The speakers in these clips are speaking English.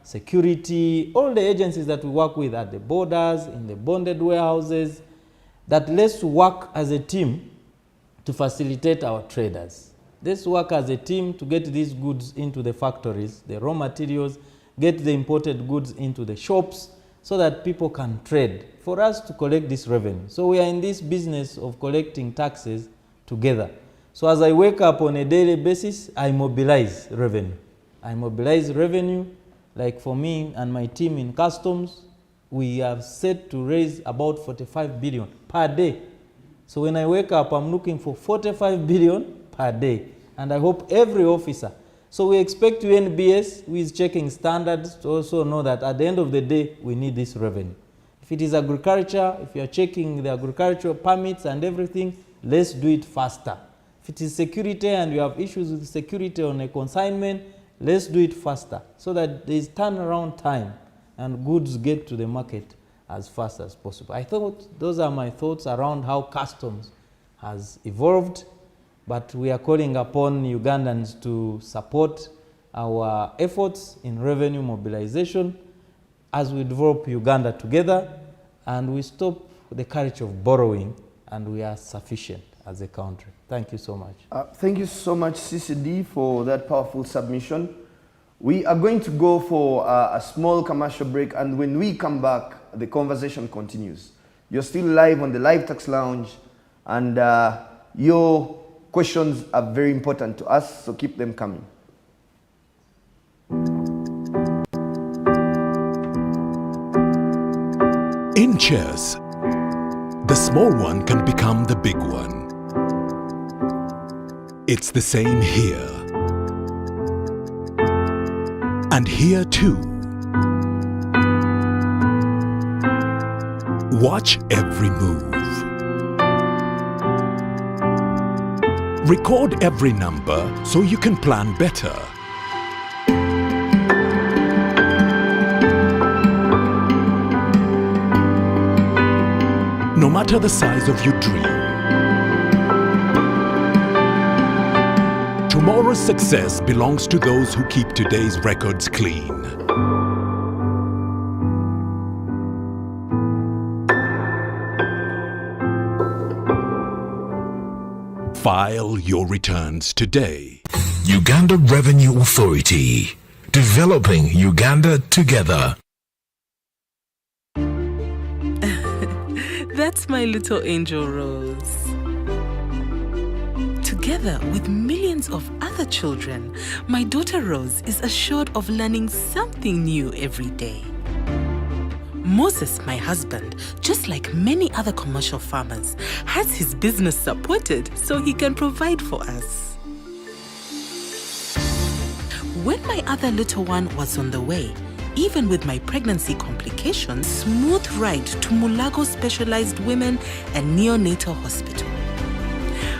security, all the agencies that we work with at the borders, in the bonded warehouses, that let's work as a team to facilitate our traders. Let's work as a team to get these goods into the factories, the raw materials, get the imported goods into the shops so that people can trade for us to collect this revenue. So we are in this business of collecting taxes together. So as I wake up on a daily basis, I mobilize revenue. I mobilize revenue. Like for me and my team in customs, we have set to raise about 45 billion per day. So when I wake up, I'm looking for 45 billion per day. And I hope every officer. So we expect UNBS, who is checking standards, to also know that at the end of the day, we need this revenue. If it is agriculture, if you are checking the agricultural permits and everything, let's do it faster. If it is security and you have issues with security on a consignment, let's do it faster so that there is turnaround time and goods get to the market as fast as possible. I thought those are my thoughts around how customs has evolved, but we are calling upon Ugandans to support our efforts in revenue mobilization as we develop Uganda together and we stop the culture of borrowing and we are sufficient as a country. Thank you so much. Thank you so much, CCD, for that powerful submission. We are going to go for a small commercial break, and when we come back, the conversation continues. You're still live on the Live Tax Lounge, and your questions are very important to us, so keep them coming. In chess, the small one can become the big one. It's the same here. And here too. Watch every move. Record every number so you can plan better. No matter the size of your dream, tomorrow's success belongs to those who keep today's records clean. File your returns today. Uganda Revenue Authority. Developing Uganda together. That's my little angel Rose. Together with millions of other children, my daughter Rose is assured of learning something new every day. Moses, my husband, just like many other commercial farmers, has his business supported so he can provide for us. When my other little one was on the way, even with my pregnancy complications, smooth ride to Mulago Specialized Women and Neonatal Hospital.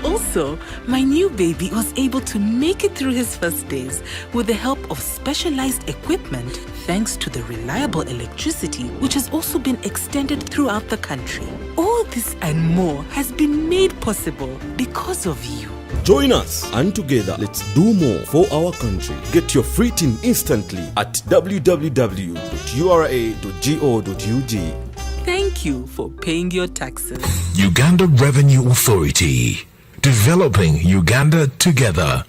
Also, my new baby was able to make it through his first days with the help of specialized equipment thanks to the reliable electricity which has also been extended throughout the country. All this and more has been made possible because of you. Join us and together let's do more for our country. Get your free tin instantly at www.ura.go.ug. Thank you for paying your taxes. Uganda Revenue Authority. Developing Uganda together.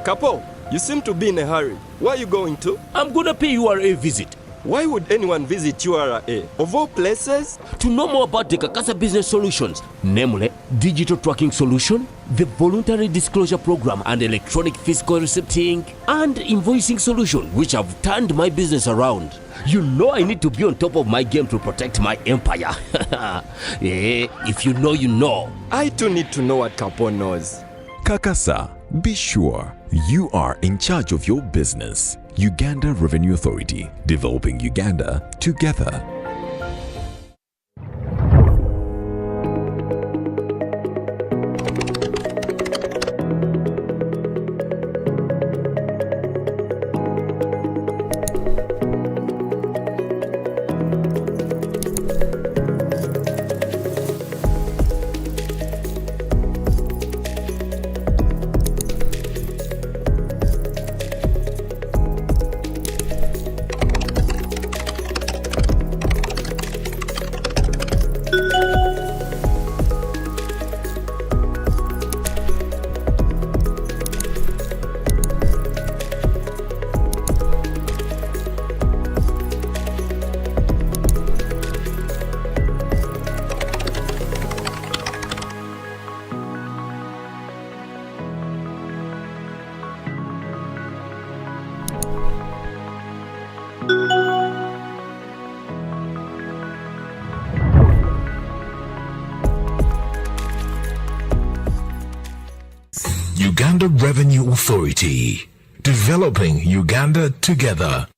Kapo, you seem to be in a hurry. Where are you going to? I'm gonna pay URA visit. Why would anyone visit URA? Of all places? To know more about the Kakasa Business Solutions, namely digital tracking solution, the voluntary disclosure program and electronic fiscal receipting and invoicing solution, which have turned my business around. You know I need to be on top of my game to protect my empire. If you know, you know. I too need to know what Kapo knows. Kakasa, be sure you are in charge of your business. Uganda Revenue Authority, developing Uganda together. Uganda Revenue Authority, developing Uganda together.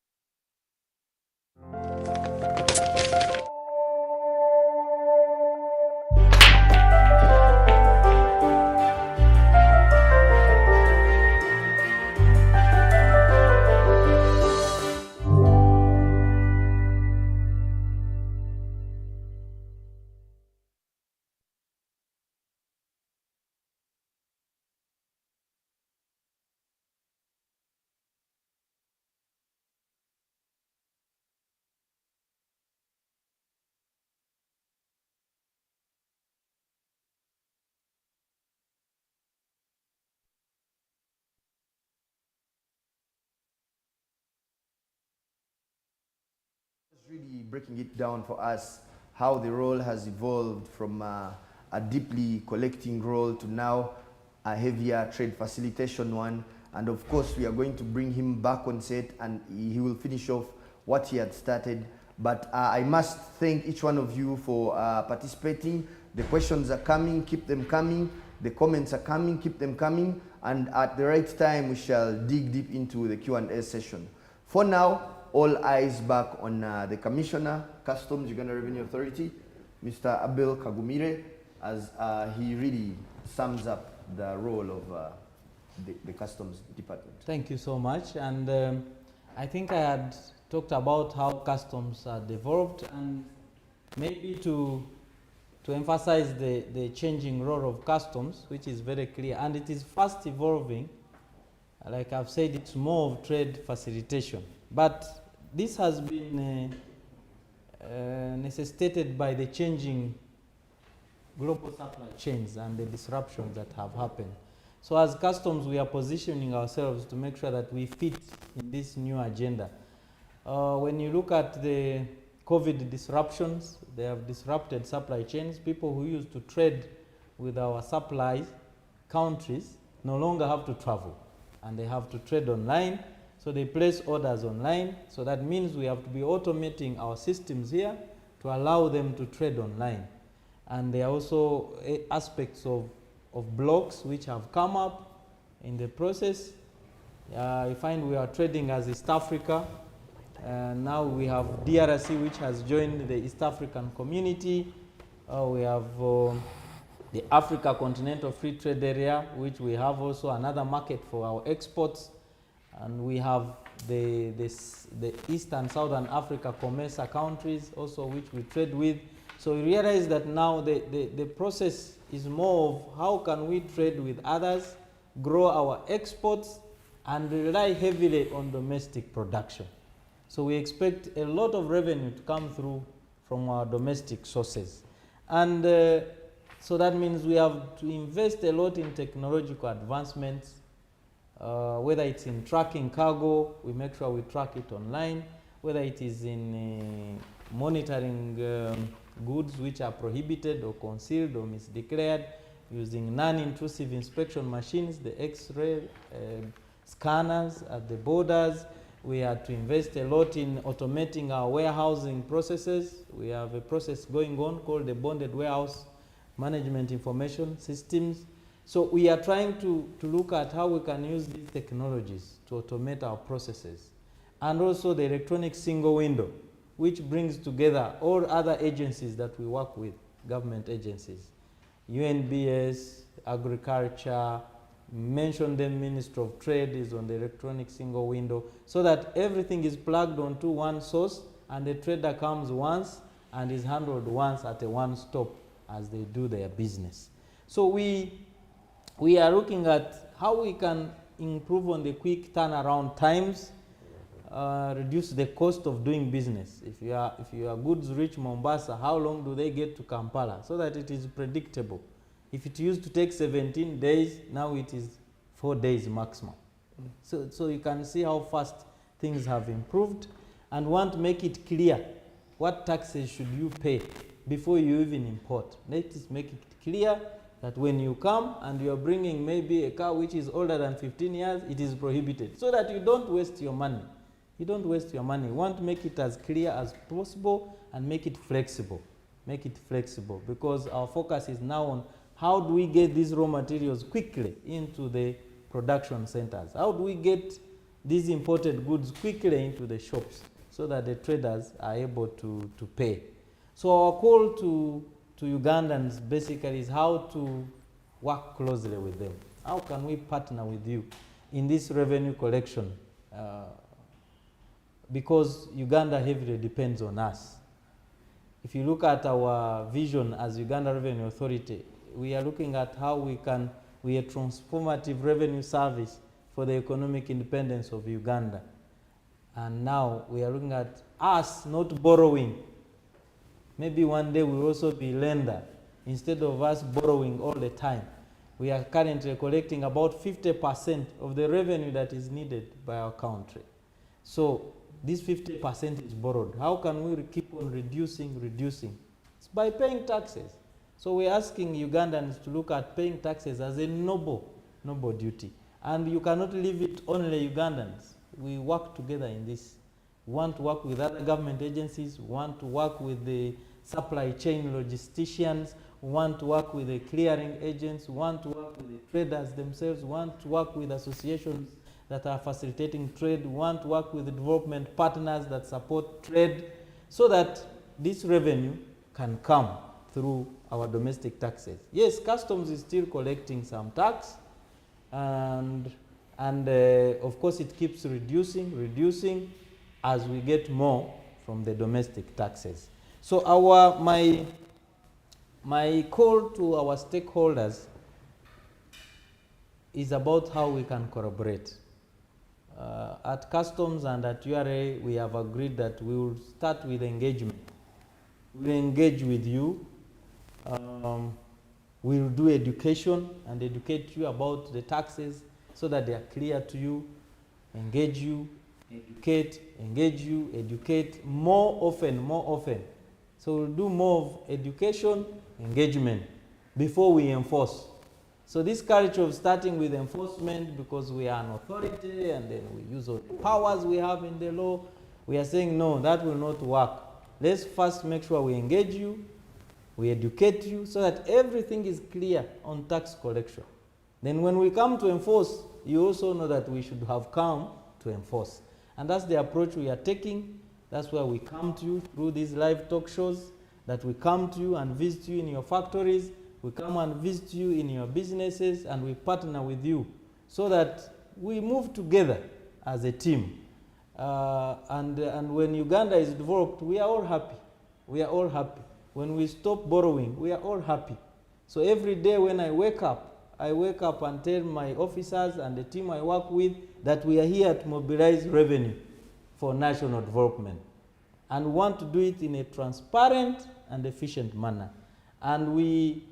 Really breaking it down for us, how the role has evolved from a deeply collecting role to now a heavier trade facilitation one. And of course, we are going to bring him back on set and he will finish off what he had started. But I must thank each one of you for participating. The questions are coming, keep them coming. The comments are coming, keep them coming. And at the right time, we shall dig deep into the Q&A session. For now, all eyes back on the Commissioner, Customs, Uganda Revenue Authority, Mr. Abel Kagumire, as he really sums up the role of the Customs Department. Thank you so much. And I think I had talked about how customs are developed, and maybe to emphasize the changing role of customs, which is very clear, and it is fast evolving. Like I've said, it's more of trade facilitation. But this has been necessitated by the changing global supply chains and the disruptions that have happened. So as customs, we are positioning ourselves to make sure that we fit in this new agenda. When you look at the COVID disruptions, they have disrupted supply chains. People who used to trade with our supply countries no longer have to travel, and they have to trade online. So they place orders online. So that means we have to be automating our systems here to allow them to trade online. And there are also aspects of blocks which have come up in the process. You find we are trading as East Africa. Now we have DRC, which has joined the East African community. We have the Africa Continental Free Trade Area, which we have also another market for our exports. And we have the East and Southern Africa COMESA countries also, which we trade with. So we realize that now the process is more of how can we trade with others, grow our exports, and rely heavily on domestic production. So we expect a lot of revenue to come through from our domestic sources. And so that means we have to invest a lot in technological advancements, whether it's in tracking cargo, we make sure we track it online, whether it is in monitoring goods which are prohibited or concealed or misdeclared, using non-intrusive inspection machines, the X-ray scanners at the borders. We had to invest a lot in automating our warehousing processes. We have a process going on called the Bonded Warehouse Management Information Systems. So we are trying to look at how we can use these technologies to automate our processes. And also the electronic single window, which brings together all other agencies that we work with, government agencies, UNBS, agriculture, mention them, Ministry of Trade is on the electronic single window, so that everything is plugged onto one source and the trader comes once and is handled once at a one-stop as they do their business. So we are looking at how we can improve on the quick turnaround times, reduce the cost of doing business. If your goods reach Mombasa, how long do they get to Kampala, so that it is predictable? If it used to take 17 days, now it is 4 days maximum. So you can see how fast things have improved, and want to make it clear what taxes should you pay before you even import. Let's make it clear that when you come and you are bringing maybe a car which is older than 15 years, it is prohibited, so that you don't waste your money You don't waste your money. You want to make it as clear as possible and make it flexible. Make it flexible, because our focus is now on how do we get these raw materials quickly into the production centers? How do we get these imported goods quickly into the shops so that the traders are able to pay? So our call to Ugandans basically is how to work closely with them. How can we partner with you in this revenue collection? Because Uganda heavily depends on us. If you look at our vision as Uganda Revenue Authority, we are looking at how we are a transformative revenue service for the economic independence of Uganda. And now we are looking at us not borrowing. Maybe one day we will also be lender instead of us borrowing all the time. We are currently collecting about 50% of the revenue that is needed by our country. So this 50% is borrowed. How can we keep on reducing? It's by paying taxes. So we're asking Ugandans to look at paying taxes as a noble duty. And you cannot leave it only Ugandans. We work together in this. We want to work with other government agencies. We want to work with the supply chain logisticians. We want to work with the clearing agents. We want to work with the traders themselves. We want to work with associations that are facilitating trade. We want to work with the development partners that support trade so that this revenue can come through our domestic taxes. Yes, customs is still collecting some tax, and of course it keeps reducing as we get more from the domestic taxes. So my call to our stakeholders is about how we can collaborate. At Customs and at URA, we have agreed that we will start with engagement. We'll engage with you. We'll do education and educate you about the taxes so that they are clear to you. Engage you, educate more often. So we'll do more of education, engagement before we enforce. So this culture of starting with enforcement because we are an authority and then we use all the powers we have in the law, we are saying no, that will not work. Let's first make sure we engage you, we educate you so that everything is clear on tax collection. Then when we come to enforce, you also know that we should have come to enforce. And that's the approach we are taking. That's why we come to you through these live talk shows, that we come to you and visit you in your factories, we come and visit you in your businesses, and we partner with you so that we move together as a team. And when Uganda is developed, we are all happy. We are all happy. When we stop borrowing, we are all happy. So every day when I wake up and tell my officers and the team I work with that we are here to mobilize revenue for national development. And we want to do it in a transparent and efficient manner. And we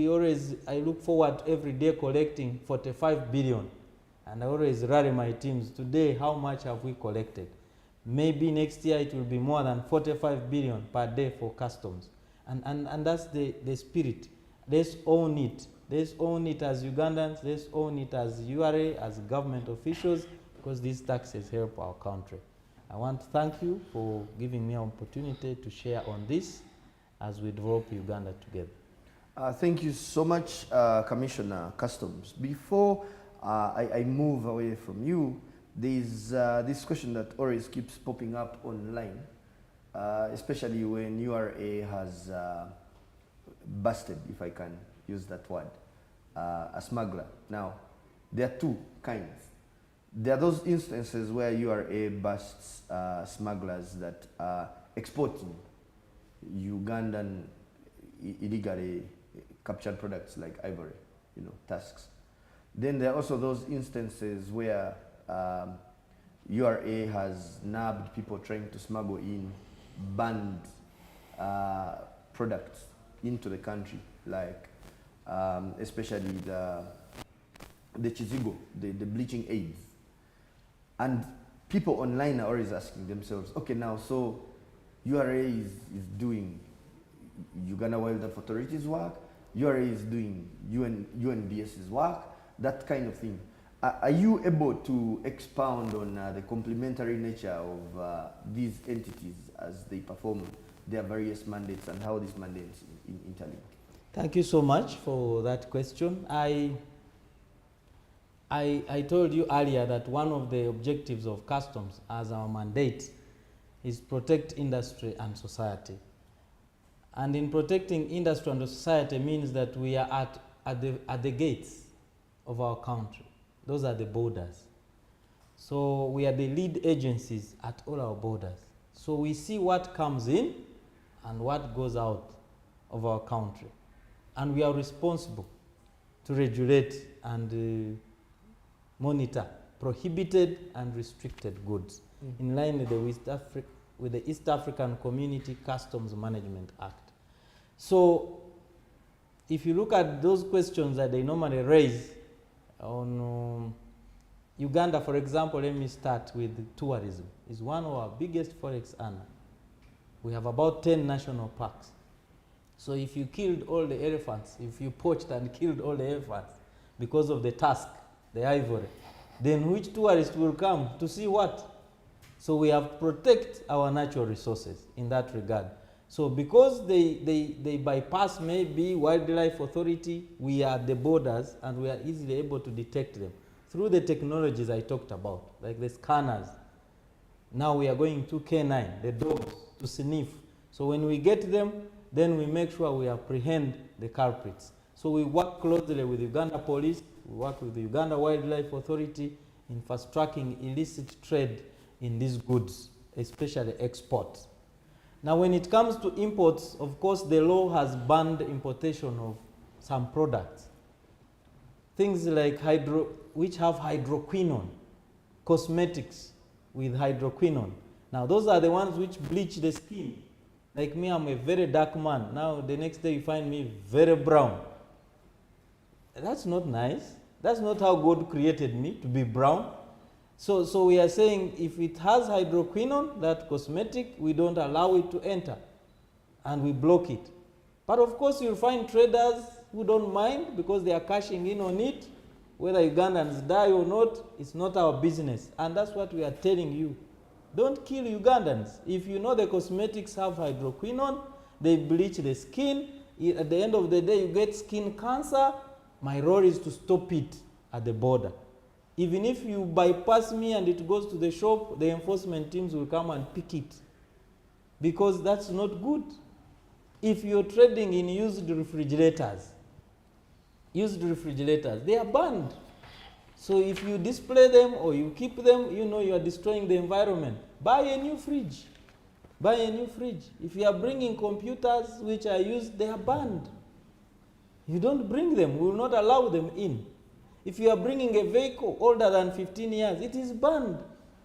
always, I look forward to every day collecting 45 billion. And I always rally my teams, today how much have we collected? Maybe next year it will be more than 45 billion per day for customs. And that's the spirit. Let's own it. Let's own it as Ugandans. Let's own it as URA, as government officials, because these taxes help our country. I want to thank you for giving me an opportunity to share on this as we develop Uganda together. Thank you so much, Commissioner Customs. Before I move away from you, there's this question that always keeps popping up online, especially when URA has busted, if I can use that word, a smuggler. Now, there are two kinds. There are those instances where URA busts smugglers that are exporting Ugandan illegally captured products like ivory, tusks. Then there are also those instances where URA has nabbed people trying to smuggle in banned products into the country, like especially the chizigo, the bleaching aids. And people online are always asking themselves, okay, now, so URA is doing Uganda Wildlife Authority's work, URA is doing UNBS's work, that kind of thing. Are you able to expound on the complementary nature of these entities as they perform their various mandates and how these mandates interlink? Thank you so much for that question. I told you earlier that one of the objectives of customs as our mandate is protect industry and society. And in protecting industry and society means that we are at the gates of our country. Those are the borders. So we are the lead agencies at all our borders. So we see what comes in and what goes out of our country. And we are responsible to regulate and monitor prohibited and restricted goods in line with the East African Community Customs Management Act. So if you look at those questions that they normally raise on Uganda, for example, let me start with tourism. It's one of our biggest forex earner. We have about 10 national parks. So if you killed all the elephants, if you poached and killed all the elephants because of the tusk, the ivory, then which tourist will come to see what? So we have protect our natural resources in that regard. So because they bypass maybe Wildlife Authority, we are at the borders and we are easily able to detect them through the technologies I talked about, like the scanners. Now we are going to K9, the dogs, to sniff. So when we get them, then we make sure we apprehend the culprits. So we work closely with Uganda Police, we work with the Uganda Wildlife Authority in fast-tracking illicit trade in these goods, especially exports. Now when it comes to imports, of course the law has banned importation of some products. Things like which have hydroquinone, cosmetics with hydroquinone. Now those are the ones which bleach the skin. Like me, I'm a very dark man. Now the next day you find me very brown. That's not nice. That's not how God created me, to be brown. So we are saying if it has hydroquinone, that cosmetic, we don't allow it to enter and we block it. But of course you'll find traders who don't mind because they are cashing in on it. Whether Ugandans die or not, it's not our business. And that's what we are telling you. Don't kill Ugandans. If you know the cosmetics have hydroquinone, they bleach the skin. At the end of the day, you get skin cancer. My role is to stop it at the border. Even if you bypass me and it goes to the shop, the enforcement teams will come and pick it. Because that's not good. If you're trading in used refrigerators, they are banned. So if you display them or you keep them, you know you are destroying the environment. Buy a new fridge. Buy a new fridge. If you are bringing computers which are used, they are banned. You don't bring them. We will not allow them in. If you are bringing a vehicle older than 15 years, it is banned.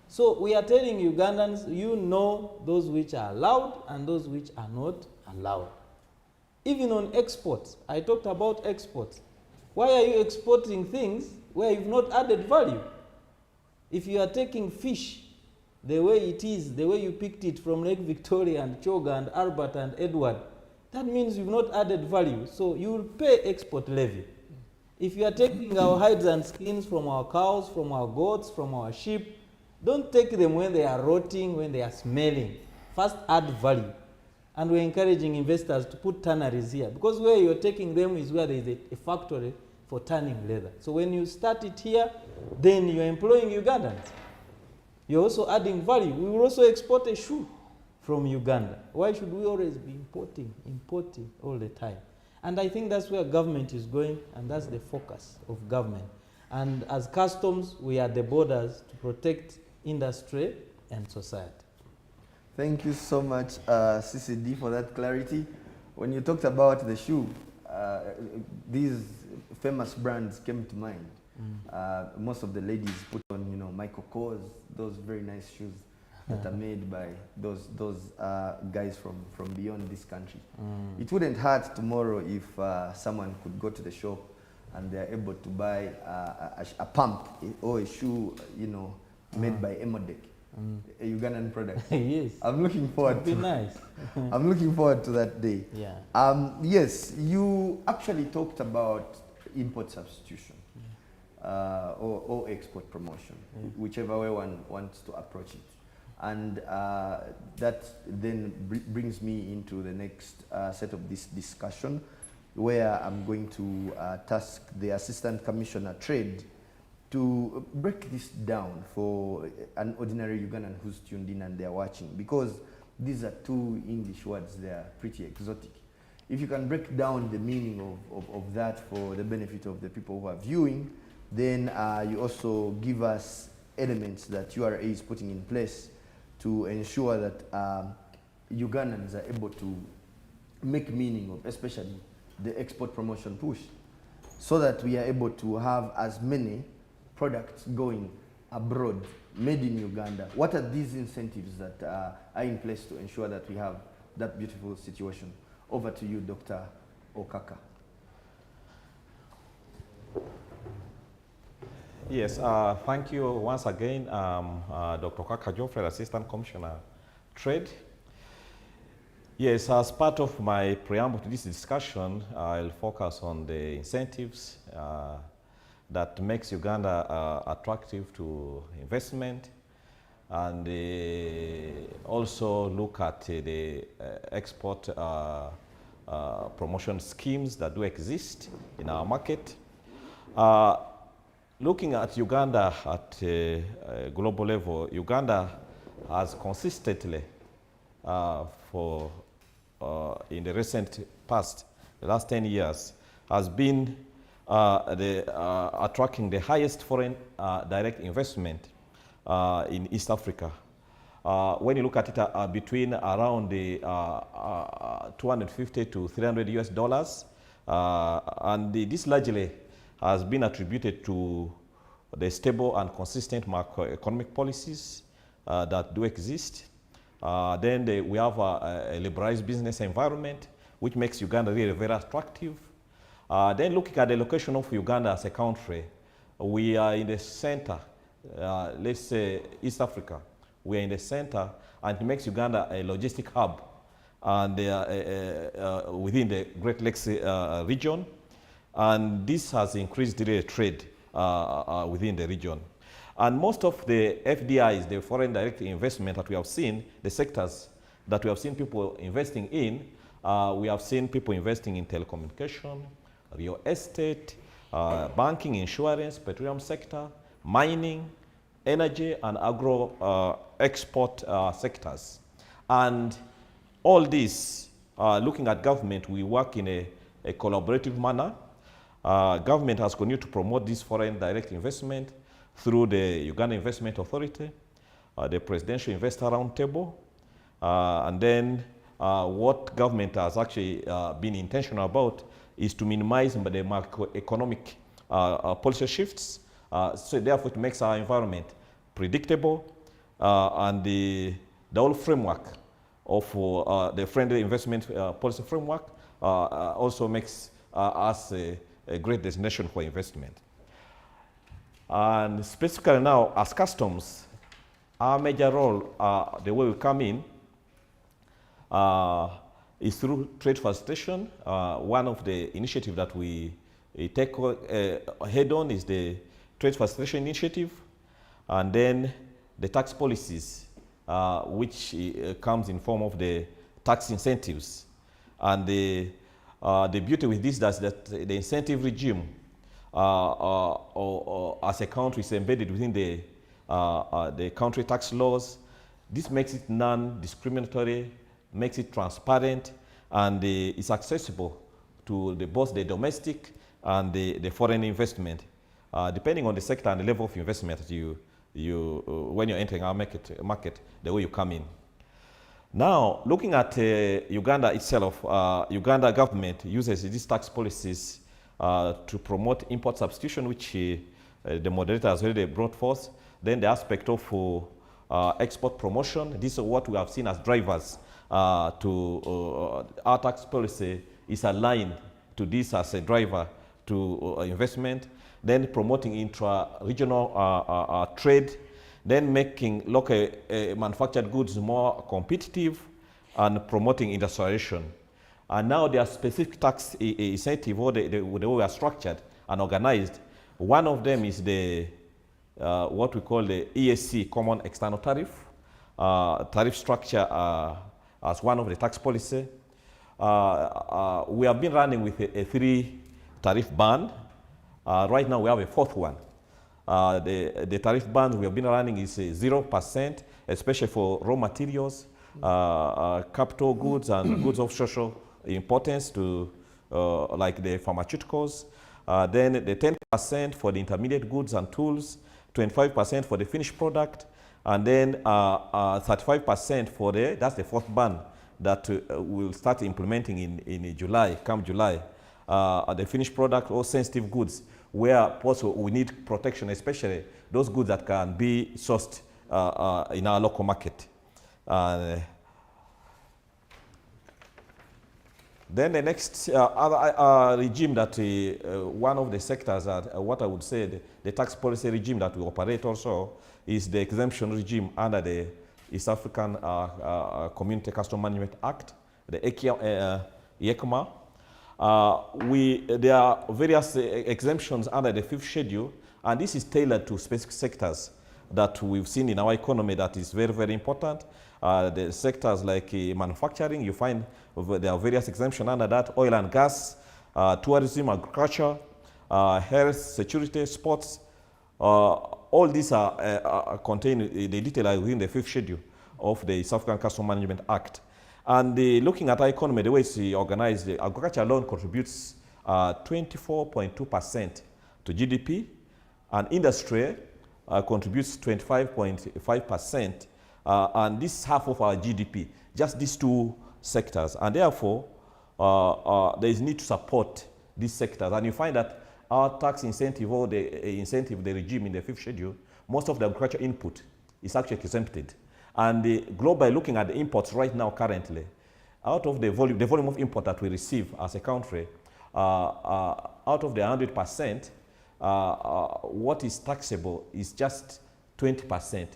So we are telling Ugandans, you know those which are allowed and those which are not allowed. Even on exports, I talked about exports. Why are you exporting things where you've not added value? If you are taking fish the way it is, the way you picked it from Lake Victoria and Choga and Albert and Edward, that means you've not added value. So you will pay export levy. If you are taking our hides and skins from our cows, from our goats, from our sheep, don't take them when they are rotting, when they are smelling. First add value. And we're encouraging investors to put tanneries here, because where you're taking them is where there is a factory for tanning leather. So when you start it here, then you're employing Ugandans. You're also adding value. We will also export a shoe from Uganda. Why should we always be importing all the time? And I think that's where government is going, and that's the focus of government. And as customs, we are the borders to protect industry and society. Thank you so much, CCD, for that clarity. When you talked about the shoe, these famous brands came to mind. Most of the ladies put on, Michael Kors, those very nice shoes that are made by those guys from beyond this country. It wouldn't hurt tomorrow if someone could go to the shop and they're able to buy a pump or a shoe, made by Emodec, a Ugandan product. Yes. I'm looking forward to nice. I'm looking forward to that day. Yeah. Yes, you actually talked about import substitution. or export promotion, whichever way one wants to approach it. And that then brings me into the next set of this discussion, where I'm going to task the Assistant Commissioner Trade to break this down for an ordinary Ugandan who's tuned in and they're watching, because these are two English words, they're pretty exotic. If you can break down the meaning of that for the benefit of the people who are viewing, then you also give us elements that URA is putting in place to ensure that Ugandans are able to make meaning of, especially the export promotion push, so that we are able to have as many products going abroad, made in Uganda. What are these incentives that are in place to ensure that we have that beautiful situation? Over to you, Dr. Okaka. Yes, thank you once again, Dr. Okaka Geoffrey, Assistant Commissioner Trade. Yes, as part of my preamble to this discussion, I'll focus on the incentives that makes Uganda attractive to investment, and also look at the export promotion schemes that do exist in our market. Looking at Uganda at a global level, Uganda has consistently in the recent past, the last 10 years, has been attracting the highest foreign direct investment in East Africa. When you look at it between around the 250 to 300 US dollars, and this largely has been attributed to the stable and consistent macroeconomic policies that do exist. Then we have a liberalized business environment, which makes Uganda really very attractive. Then looking at the location of Uganda as a country, we are in the center, let's say East Africa. We are in the center, and it makes Uganda a logistic hub and within the Great Lakes region. And this has increased the trade within the region. And most of the FDIs, the foreign direct investment that we have seen, the sectors that we have seen people investing in, we have seen people investing in telecommunication, real estate, banking, insurance, petroleum sector, mining, energy, and agro export sectors. And all this, looking at government, we work in a collaborative manner. Government has continued to promote this foreign direct investment through the Uganda Investment Authority, the Presidential Investor Roundtable, and then what government has actually been intentional about is to minimize the macroeconomic policy shifts. So therefore it makes our environment predictable, and the whole framework of the friendly investment policy framework also makes us a great destination for investment. And specifically now, as customs, our major role, the way we come in, is through trade facilitation. One of the initiatives that we take head on is the trade facilitation initiative, and then the tax policies, which comes in form of the tax incentives. And the beauty with this is that the incentive regime as a country is embedded within the country tax laws. This makes it non-discriminatory, makes it transparent, and it's accessible to both the domestic and the foreign investment, depending on the sector and the level of investment that when you're entering our market, the way you come in. Now, looking at Uganda itself, Uganda government uses these tax policies to promote import substitution, which the moderator has already brought forth. Then the aspect of export promotion. This is what we have seen as drivers to our tax policy is aligned to this as a driver to investment. Then promoting intra-regional trade. Then making local manufactured goods more competitive and promoting industrialization. And now there are specific tax incentive, or the way we are structured and organized. One of them is the what we call the ESC, Common External Tariff, tariff structure as one of the tax policy. We have been running with a 3 tariff band. Right now we have a 4th one. The tariff band we have been running is 0%, especially for raw materials, capital goods and goods of social importance to like the pharmaceuticals. Then the 10% for the intermediate goods and tools, 25% for the finished product, and then 35% for that's the 4th band that we'll start implementing in July, come July. The finished product or sensitive goods, where also we need protection, especially those goods that can be sourced in our local market. Then the next other regime that one of the sectors that what I would say the tax policy regime that we operate also is the exemption regime under the East African Community Custom Management Act, the ECMA. There are various exemptions under the 5th schedule, and this is tailored to specific sectors that we've seen in our economy that is very, very important. The sectors like manufacturing, you find there are various exemptions under that, oil and gas, tourism, agriculture, health, security, sports. All these are contained, the detail are within the 5th schedule of the South African Custom Management Act. And looking at our economy, the way it's organized, the agriculture alone contributes 24.2% to GDP, and industry contributes 25.5%, and this is half of our GDP, just these 2 sectors. And therefore, there is need to support these sectors. And you find that our tax incentive or the regime in the 5th schedule, most of the agriculture input is actually exempted. And globally, looking at the imports right now currently, out of the volume of import that we receive as a country, out of the 100%, what is taxable is just 20%.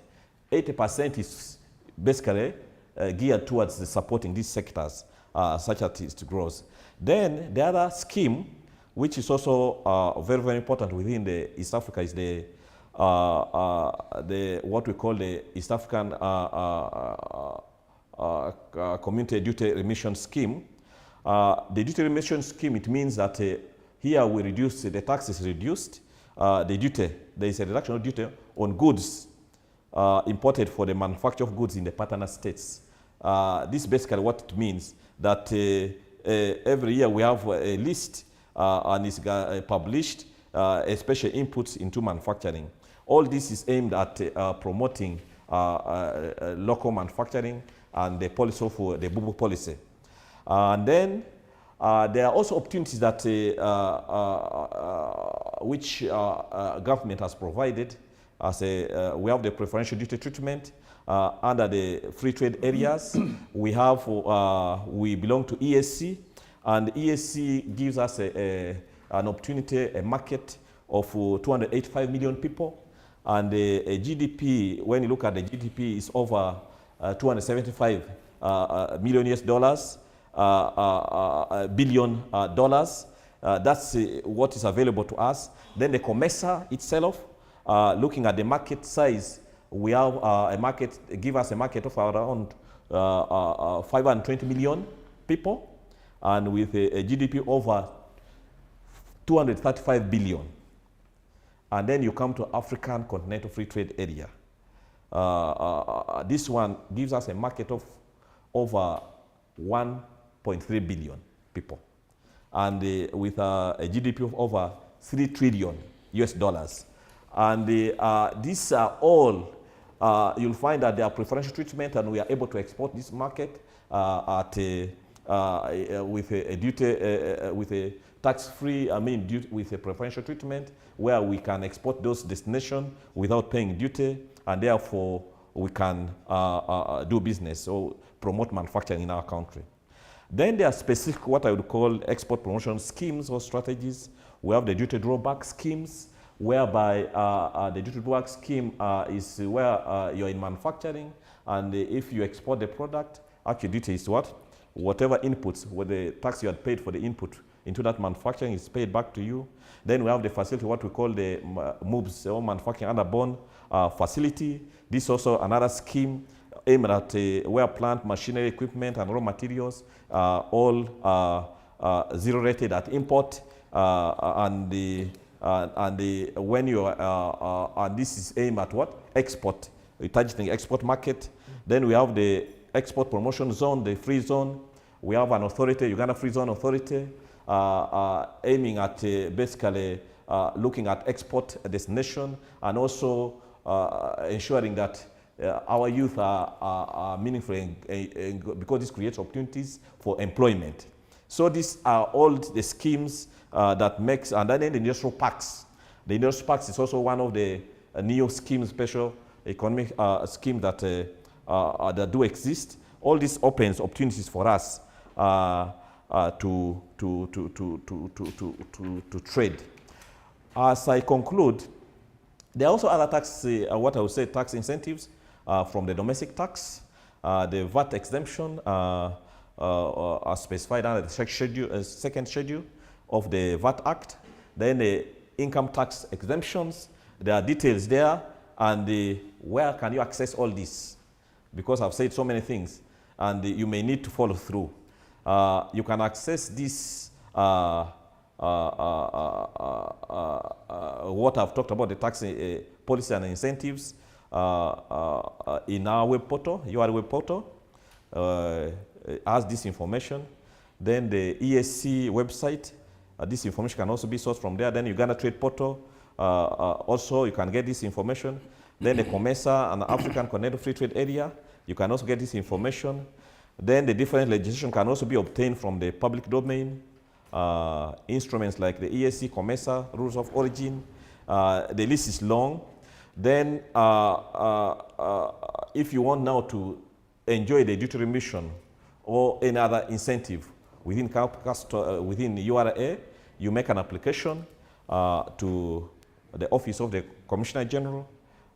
80% is basically geared towards supporting these sectors, such as it grows. Then the other scheme, which is also very, very important within the East Africa, is the what we call the East African Community Duty Remission Scheme. The duty remission scheme, it means that here we reduce, the tax is reduced, the duty, there is a reduction of duty on goods imported for the manufacture of goods in the partner states. This is basically what it means, that every year we have a list and it's published, especially inputs into manufacturing. All this is aimed at promoting local manufacturing and the policy of the BUBU policy. And then there are also opportunities that which government has provided. As we have the preferential duty treatment under the free trade areas. We have we belong to ESC, and ESC gives us an opportunity, a market of 285 million people. And a GDP, when you look at the GDP, is over 275 million US dollars, billion dollars. That's what is available to us. Then the COMESA itself, looking at the market size, we have a market, give us a market of around 520 million people, and with a GDP over 235 billion. And then you come to African Continental Free Trade Area. This one gives us a market of over 1.3 billion people, and with a GDP of over 3 trillion US dollars. And these are all, you'll find that they are preferential treatment, and we are able to export this market with a duty, with a tax-free, with a preferential treatment, where we can export those destinations without paying duty, and therefore we can do business or promote manufacturing in our country. Then there are specific, what I would call export promotion schemes or strategies. We have the duty drawback schemes, whereby the duty drawback scheme is where you're in manufacturing, and if you export the product, actually duty is what? Whatever inputs, what the tax you had paid for the input into that manufacturing is paid back to you. Then we have the facility, what we call the MOOBs, or Manufacturing Under Bond Facility. This is also another scheme aimed at where plant, machinery, equipment, and raw materials all zero rated at import, and this is aimed at what? Export, targeting export market. Then we have the export promotion zone, the free zone. We have an authority, Uganda Free Zone Authority, aiming at basically looking at export destination, and also ensuring that our youth are meaningful because this creates opportunities for employment. So these are all the schemes that makes, and then the industrial parks. The industrial parks is also one of the new schemes, special economic scheme that do exist. All this opens opportunities for us to trade. As I conclude, there are also other tax, what I would say, tax incentives from the domestic tax, the VAT exemption are specified under the second schedule of the VAT Act. Then the income tax exemptions, there are details there, and where can you access all this? Because I've said so many things, and you may need to follow through. You can access this, what I've talked about, the tax policy and incentives, in our web portal, your web portal, has this information. Then the ESC website, this information can also be sourced from there. Then Uganda Trade Portal, also you can get this information. Then the COMESA and the African Continental Free Trade Area, you can also get this information. Then the different legislation can also be obtained from the public domain. Instruments like the ESC, COMESA, Rules of Origin, the list is long. Then if you want now to enjoy the duty remission or any other incentive within URA, you make an application to the Office of the Commissioner General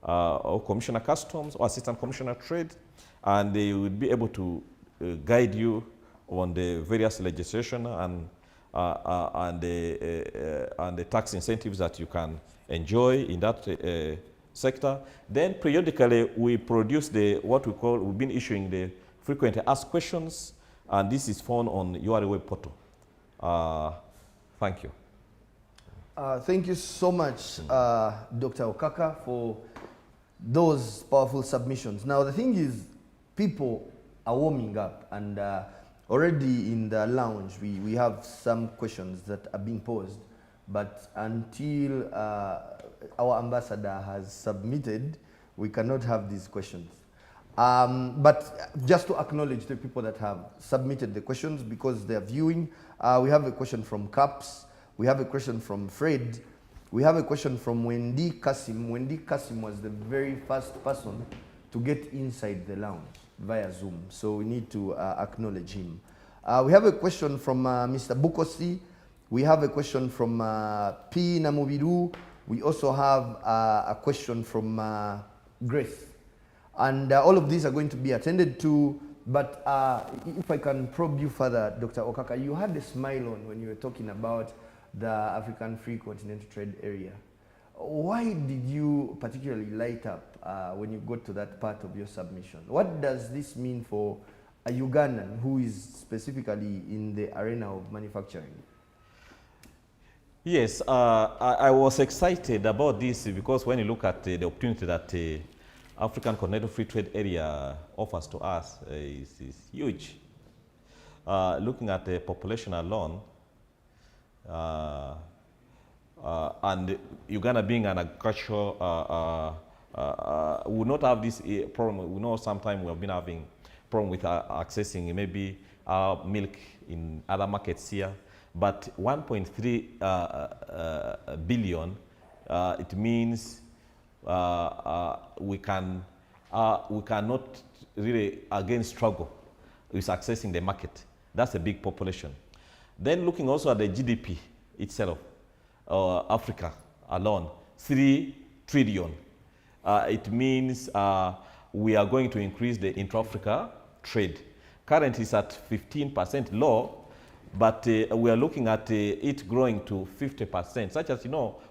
or Commissioner Customs or Assistant Commissioner Trade, and they will be able to guide you on the various legislation and the tax incentives that you can enjoy in that sector. Then periodically we produce what we call, we've been issuing the frequently asked questions, and this is found on your web portal. Thank you. Thank you so much, Dr. Okaka, for those powerful submissions. Now the thing is, people are warming up, and already in the lounge we have some questions that are being posed, but until our ambassador has submitted, we cannot have these questions. But just to acknowledge the people that have submitted the questions because they're viewing, we have a question from Caps, we have a question from Fred, we have a question from Wendy Kasim. Wendy Kasim was the very first person to get inside the lounge via Zoom, so we need to acknowledge him. We have a question from Mr. Bukosi. We have a question from P. Namubiru. We also have a question from Grace. And all of these are going to be attended to, but if I can probe you further, Dr. Okaka, you had a smile on when you were talking about the African Free Continental Trade Area. Why did you particularly light up when you got to that part of your submission? What does this mean for a Ugandan who is specifically in the arena of manufacturing? Yes, I was excited about this because when you look at the opportunity that the African Continental Free Trade Area offers to us is huge. Looking at the population alone, and Uganda being an agricultural, we will not have this problem. We know sometimes we have been having problem with accessing maybe milk in other markets here, but 1.3 billion, it means we cannot really again struggle with accessing the market. That's a big population. Then looking also at the GDP itself, Africa alone, 3 trillion. It means we are going to increase the intra-Africa trade. Currently it's at 15% low, but we are looking at it growing to 50%, such as,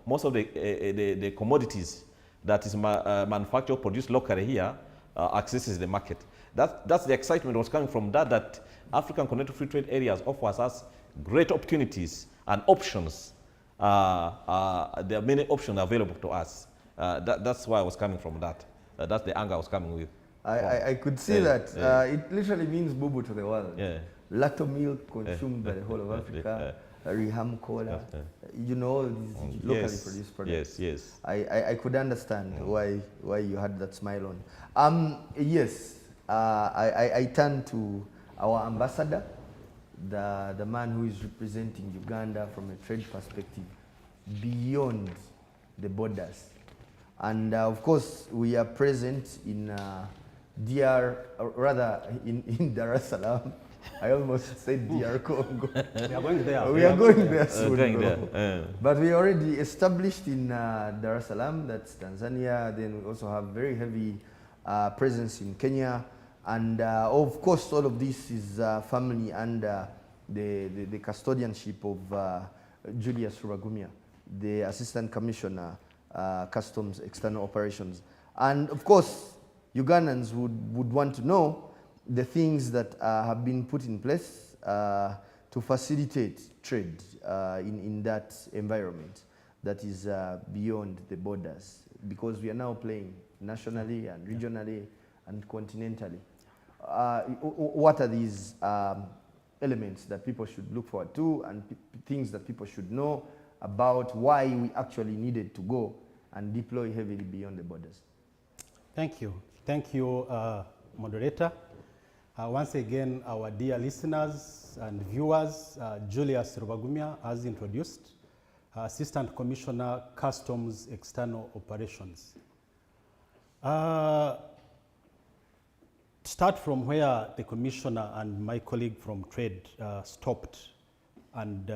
most of the commodities that is manufactured or produced locally here accesses the market. That's the excitement was coming from that African Continental Free Trade Areas offers us great opportunities and options. There are many options available to us. That's why I was coming from that. That's the angle I was coming with. I could see that. It literally means bubu to the world. Yeah. Lacto milk consumed by the whole of Africa. Riham cola. All these locally produced products. Yes. I could understand why you had that smile on. Yes. I turn to our ambassador, the man who is representing Uganda from a trade perspective beyond the borders. And of course, we are present in in Dar es Salaam. I almost said DR Congo. We are going there. We are going there soon. But we are already established in Dar es Salaam, that's Tanzania. Then we also have very heavy presence in Kenya. And of course, all of this is family under the custodianship of Julius Rubagumya, the Assistant Commissioner, Customs External Operations. And of course, Ugandans would want to know the things that have been put in place to facilitate trade in that environment that is beyond the borders, because we are now playing nationally and regionally and continentally. What are these elements that people should look forward to, and things that people should know about why we actually needed to go and deploy heavily beyond the borders? Thank you. Thank you, moderator. Once again, our dear listeners and viewers, Julius Rubagumya, as introduced, Assistant Commissioner, Customs External Operations. Start from where the Commissioner and my colleague from Trade stopped, and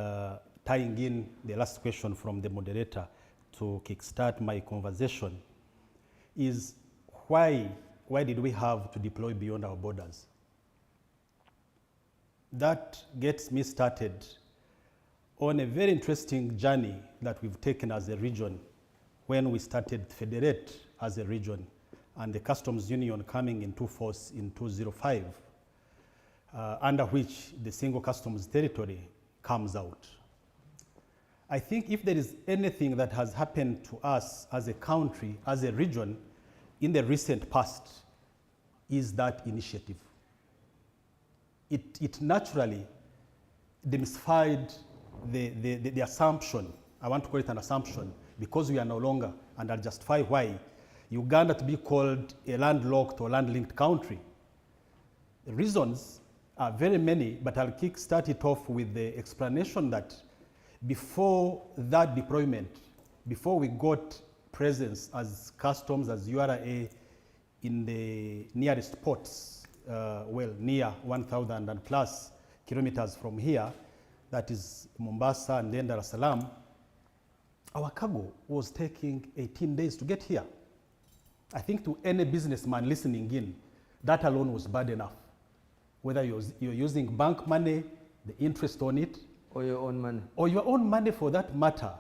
tying in the last question from the moderator to kickstart my conversation, is why did we have to deploy beyond our borders? That gets me started on a very interesting journey that we've taken as a region when we started Federate as a region, and the Customs Union coming into force in 2005, under which the single customs territory comes out. I think if there is anything that has happened to us as a country, as a region, in the recent past, is that initiative. It naturally demystified the assumption, I want to call it an assumption, because we are no longer, and I'll justify why, Uganda to be called a landlocked or land-linked country. The reasons are very many, but I'll kickstart it off with the explanation that before that deployment, before we got presence as customs, as URA in the nearest ports, near 1,000 and plus kilometers from here, that is Mombasa and then Dar es Salaam, our cargo was taking 18 days to get here. I think to any businessman listening in, that alone was bad enough. Whether you're using bank money, the interest on it, or your own money. Or your own money for that matter.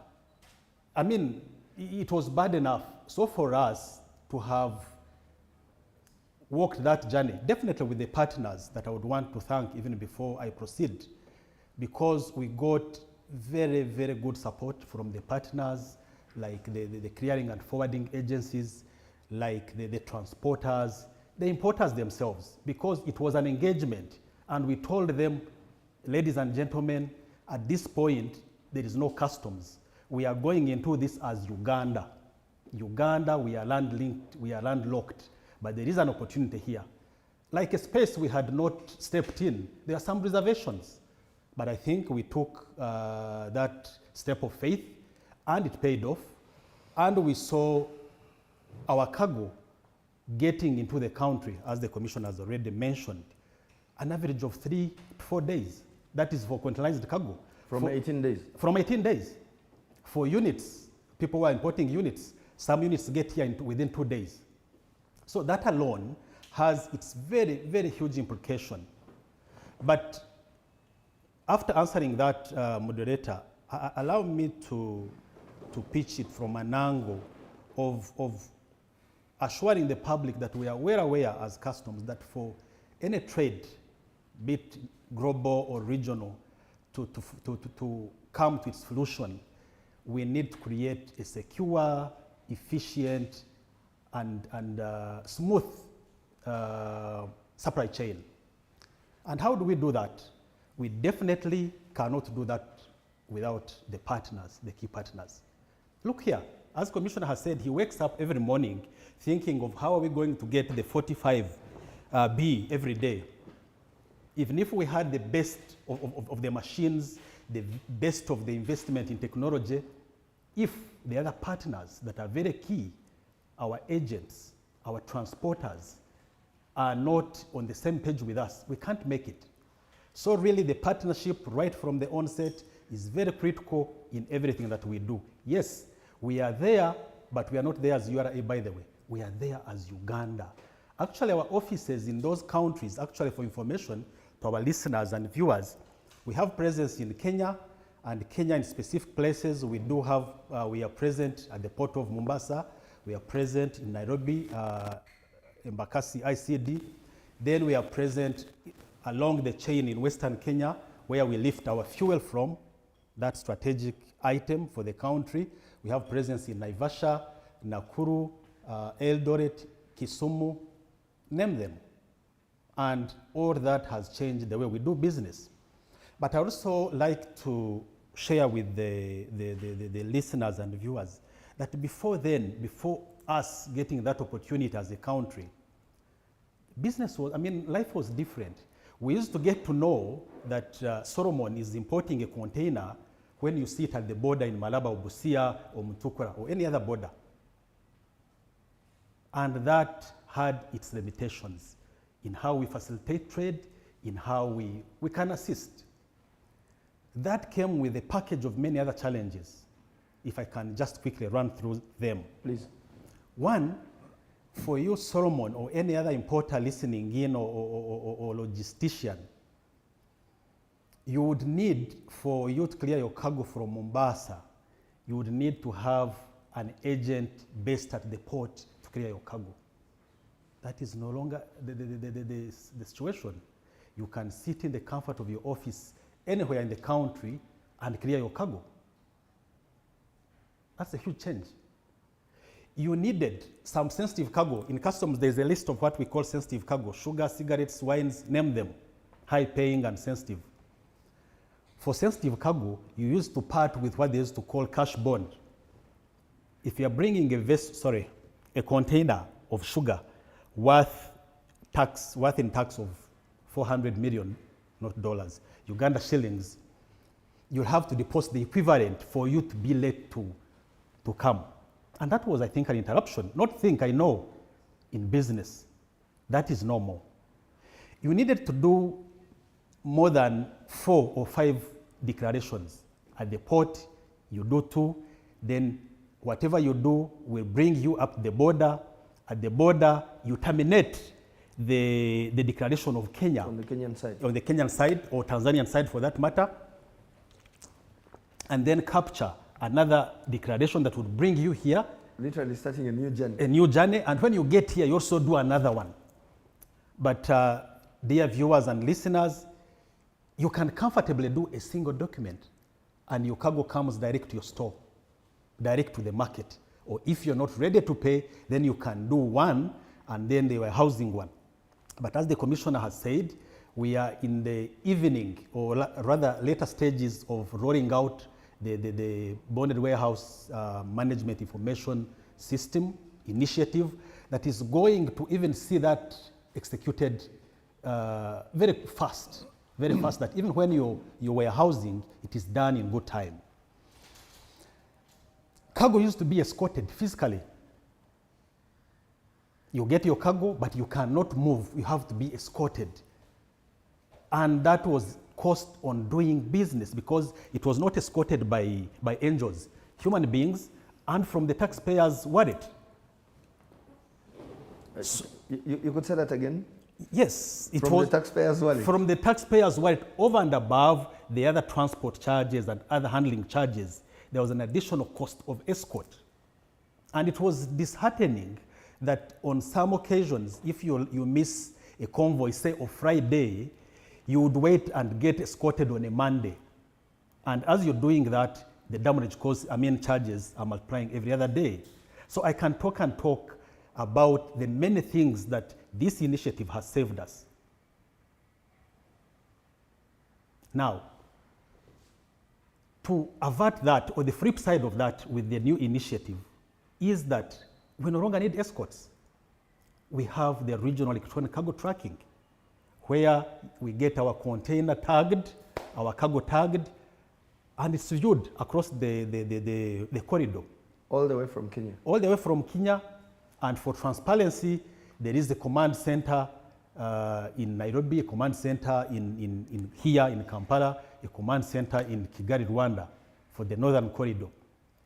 I mean, it was bad enough. So for us to have walked that journey, definitely with the partners that I would want to thank even before I proceed, because we got very, very good support from the partners, like the clearing and forwarding agencies, like the transporters, the importers themselves, because it was an engagement. And we told them, ladies and gentlemen, at this point, there is no customs. We are going into this as Uganda. Uganda, we are land-linked, we are landlocked, but there is an opportunity here. Like a space we had not stepped in, there are some reservations. But I think we took that step of faith, and it paid off. And we saw our cargo getting into the country, as the Commissioner has already mentioned, an average of 3 to 4 days. That is for containerized cargo. From 18 days? From 18 days. For units, people who are importing units, some units get here within 2 days. So that alone has its very, very huge implication. But after answering that, moderator, allow me to pitch it from an angle of assuring the public that we are well aware as customs that for any trade, be it global or regional, to come to its solution, we need to create a secure, efficient, and smooth supply chain. And how do we do that? We definitely cannot do that without the partners, the key partners. Look here, as Commissioner has said, he wakes up every morning thinking of how are we going to get the 45B every day. Even if we had the best of the machines, the best of the investment in technology, if the other partners that are very key, our agents, our transporters, are not on the same page with us, we can't make it. So really the partnership right from the onset is very critical in everything that we do. Yes, we are there, but we are not there as URA, by the way. We are there as Uganda. Actually, our offices in those countries, actually for information to our listeners and viewers, we have presence in Kenya, and Kenya in specific places. We do have, we are present at the port of Mombasa. We are present in Nairobi, Embakasi ICD. Then we are present along the chain in Western Kenya, where we lift our fuel from, that strategic item for the country. We have presence in Naivasha, Nakuru, Eldoret, Kisumu, name them. And all that has changed the way we do business. But I also like to share with the listeners and viewers that before then, before us getting that opportunity as a country, business was, I mean, life was different. We used to get to know that Solomon is importing a container when you sit at the border in Malaba or Busia or Mutukura or any other border. And that had its limitations in how we facilitate trade, in how we can assist. That came with a package of many other challenges. If I can just quickly run through them. Please. One, for you, Solomon, or any other importer listening in or logistician, you would need, for you to clear your cargo from Mombasa, you would need to have an agent based at the port to clear your cargo. That is no longer the situation. You can sit in the comfort of your office anywhere in the country and clear your cargo. That's a huge change. You needed some sensitive cargo. In customs, there's a list of what we call sensitive cargo: sugar, cigarettes, wines, name them, high paying and sensitive. For sensitive cargo, you used to part with what they used to call cash bond. If you're bringing a container of sugar worth in tax of 400 million, not dollars, Uganda shillings, you'll have to deposit the equivalent for you to be late to come. And that was, I think, an interruption. Not think, I know, in business. That is normal. You needed to do more than 4 or 5 declarations. At the port, you do 2. Then whatever you do will bring you up the border. At the border, you terminate the declaration of Kenya. On the Kenyan side. On the Kenyan side, or Tanzanian side for that matter. And then capture another declaration that would bring you here. Literally starting a new journey. A new journey, and when you get here, you also do another one. But dear viewers and listeners, you can comfortably do a single document, and your cargo comes direct to your store, direct to the market. Or if you're not ready to pay, then you can do one, and then they were housing one. But as the commissioner has said, we are in the evening, or rather later stages of rolling out the bonded warehouse management information system initiative that is going to even see that executed very fast, that even when you warehousing, it is done in good time. Cargo used to be escorted physically. You get your cargo, but you cannot move. You have to be escorted. And that was cost on doing business because it was not escorted by angels, human beings, and from the taxpayers' wallet. You could say that again? Yes, it From was the taxpayers' wallet? From the taxpayers' wallet, over and above the other transport charges and other handling charges, there was an additional cost of escort. And it was disheartening that on some occasions, if you miss a convoy, say on Friday, you would wait and get escorted on a Monday. And as you're doing that, the damage charges are multiplying every other day. So I can talk and talk about the many things that this initiative has saved us. Now, to avert that, or the flip side of that with the new initiative, is that we no longer need escorts. We have the regional electronic cargo tracking, where we get our container tagged, our cargo tagged, and it's viewed across the corridor. All the way from Kenya? All the way from Kenya. And for transparency, there is a command center in Nairobi, a command center here in Kampala, a command center in Kigali, Rwanda, for the northern corridor.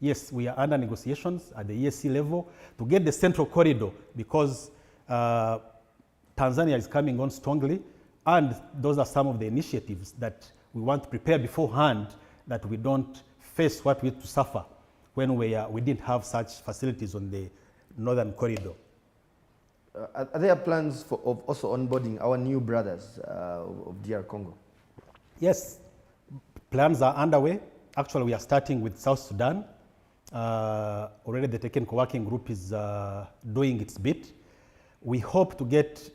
Yes, we are under negotiations at the EAC level to get the central corridor, because Tanzania is coming on strongly, and those are some of the initiatives that we want to prepare beforehand, that we don't face what we had to suffer when we didn't have such facilities on the northern corridor. Are there plans of also onboarding our new brothers of DR Congo? Yes, plans are underway. Actually, we are starting with South Sudan. Already the technical working group is doing its bit. We hope to get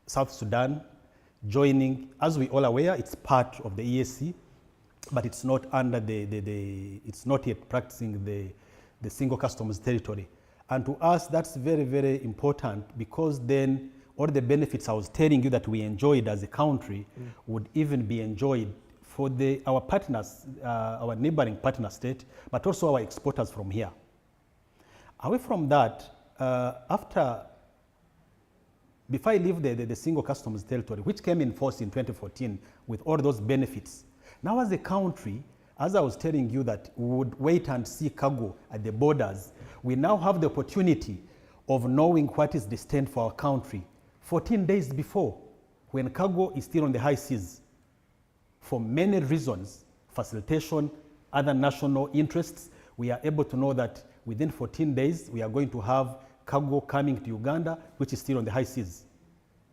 South Sudan joining. As we all aware, it's part of the EAC, but it's not under it's not yet practicing the single customs territory. And to us, that's very, very important, because then all the benefits I was telling you that we enjoyed as a country would even be enjoyed for our partners, our neighboring partner state, but also our exporters from here. Away from that, before I leave the single customs territory, which came in force in 2014 with all those benefits, now as a country, as I was telling you that we would wait and see cargo at the borders, we now have the opportunity of knowing what is destined for our country 14 days before, when cargo is still on the high seas. For many reasons, facilitation, other national interests, we are able to know that within 14 days, we are going to have cargo coming to Uganda, which is still on the high seas.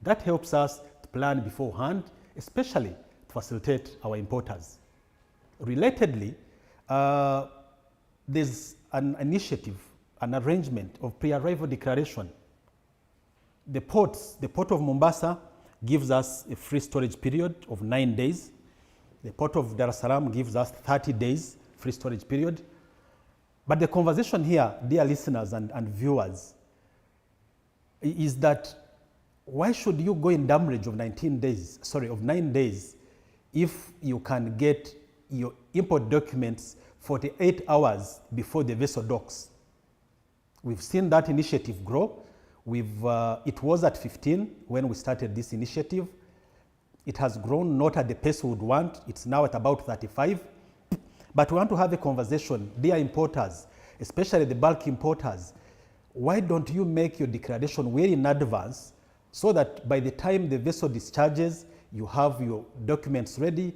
That helps us to plan beforehand, especially to facilitate our importers. Relatedly, there's an initiative, an arrangement of pre-arrival declaration. The port of Mombasa gives us a free storage period of 9 days. The port of Dar es Salaam gives us 30 days free storage period. But the conversation here, dear listeners and viewers, is that why should you go in damage of 9 days if you can get your import documents 48 hours before the vessel docks? We've seen that initiative grow. It was at 15 when we started this initiative. It has grown not at the pace we would want. It's now at about 35. But we want to have a conversation, dear importers, especially the bulk importers. Why don't you make your declaration well in advance, so that by the time the vessel discharges, you have your documents ready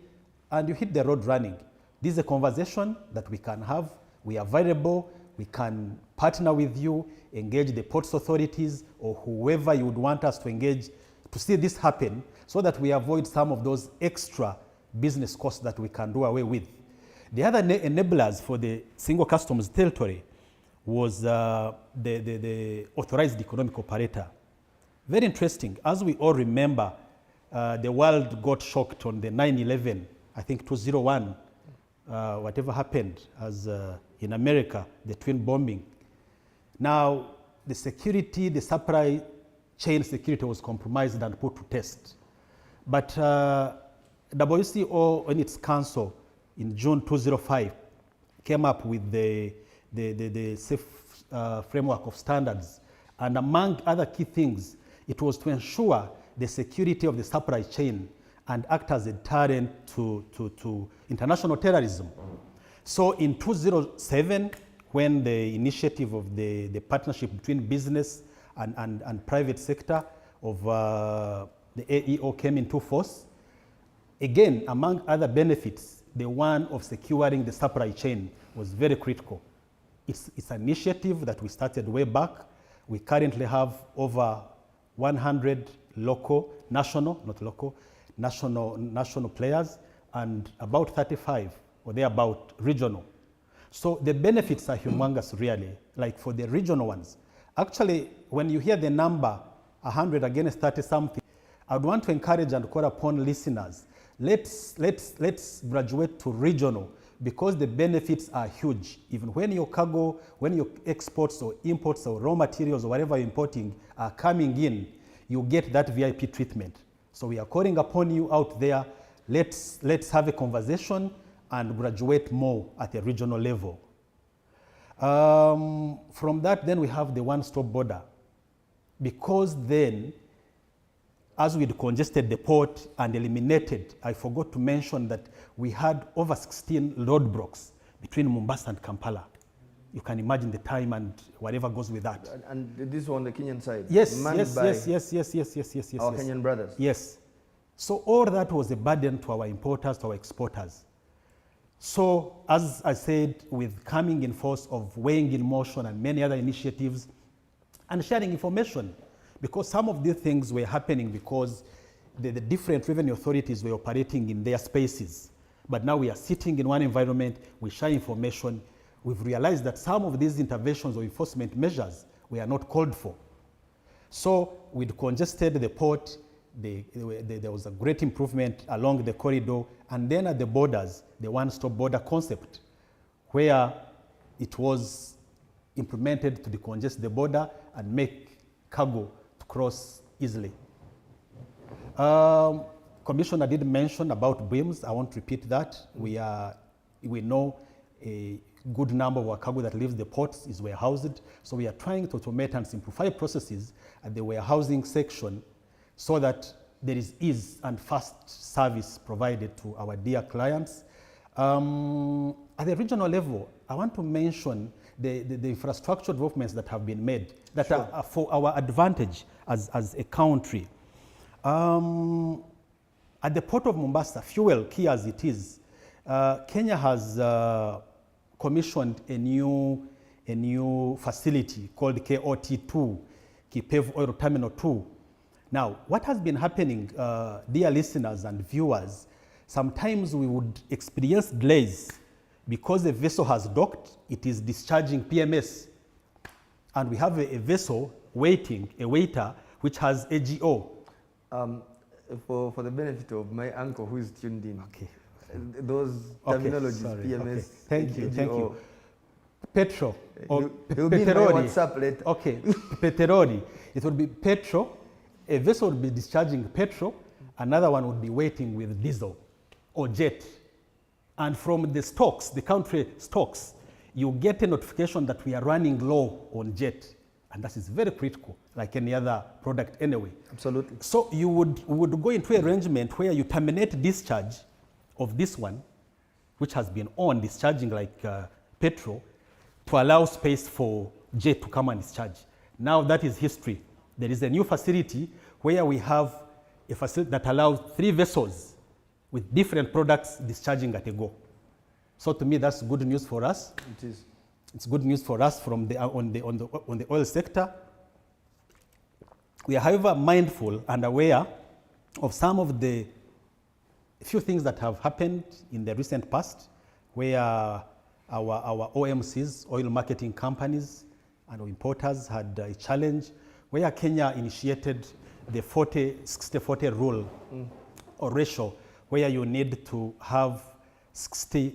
and you hit the road running? This is a conversation that we can have. We are available. We can partner with you, engage the ports authorities or whoever you would want us to engage to see this happen, so that we avoid some of those extra business costs that we can do away with. The other enablers for the single customs territory was the authorized economic operator. Very interesting. As we all remember, the world got shocked on the 9/11, I think 2001, whatever happened as in America, the twin bombing. Now, the security, the supply chain security was compromised and put to test. But WCO, in its council in June 2005, came up with the safe framework of standards. And among other key things, it was to ensure the security of the supply chain and act as a deterrent to international terrorism. So in 2007, when the initiative of the partnership between business and private sector the AEO came into force. Again, among other benefits, the one of securing the supply chain was very critical. It's an initiative that we started way back. We currently have over 100 national players and about 35 or thereabout regional. So the benefits are humongous really, like for the regional ones. Actually, when you hear the number 100 against 30 something, I would want to encourage and call upon listeners, let's graduate to regional because the benefits are huge. Even when your cargo, when your exports or imports or raw materials or whatever you're importing are coming in, you get that VIP treatment. So we are calling upon you out there, let's have a conversation and graduate more at a regional level. From that, then we have the one-stop border. Because then, as we decongested the port and eliminated, I forgot to mention that we had over 16 roadblocks between Mombasa and Kampala. You can imagine the time and whatever goes with that. And this was on the Kenyan side? Yes, yes. Our Kenyan brothers? Yes. So all that was a burden to our importers, to our exporters. So as I said, with coming in force of weighing in motion and many other initiatives and sharing information, because some of these things were happening because the different revenue authorities were operating in their spaces. But now we are sitting in one environment, we share information. We've realized that some of these interventions or enforcement measures were not called for. So we decongested the port. There was a great improvement along the corridor, and then at the borders, the one-stop border concept, where it was implemented to decongest the border and make cargo to cross easily. Commissioner did mention about BRIMS. I won't repeat that. We know a good number of our cargo that leaves the ports is warehoused, so we are trying to automate and simplify processes at the warehousing section so that there is ease and fast service provided to our dear clients. At the regional level, I want to mention the infrastructure developments that have been made that are for our advantage as a country. At the port of Mombasa, fuel key as it is, Kenya has commissioned a new facility called KOT2, Kipevu Oil Terminal 2. Now, what has been happening, dear listeners and viewers, sometimes we would experience delays because the vessel has docked, it is discharging PMS. And we have a vessel waiting, a waiter, which has AGO. For the benefit of my uncle who is tuned in, those terminologies, PMS, okay. Thank you, AGO, thank you. Petro, or he'll be in my WhatsApp later. Okay, petroli. It would be petrol. A vessel would be discharging petrol, another one would be waiting with diesel or jet. And from the stocks, the country stocks, you get a notification that we are running low on jet. And that is very critical, like any other product anyway. Absolutely. So we would go into arrangement where you terminate discharge of this one, which has been on discharging like petrol, to allow space for jet to come and discharge. Now that is history. There is a new facility where we have a facility that allows 3 vessels with different products discharging at a go. So to me, that's good news for us. It is. It's good news for us from on the oil sector. We are, however, mindful and aware of some of the few things that have happened in the recent past, where our OMCs, oil marketing companies, and importers had a challenge, where Kenya initiated the 60-40 rule or ratio, where you need to have 60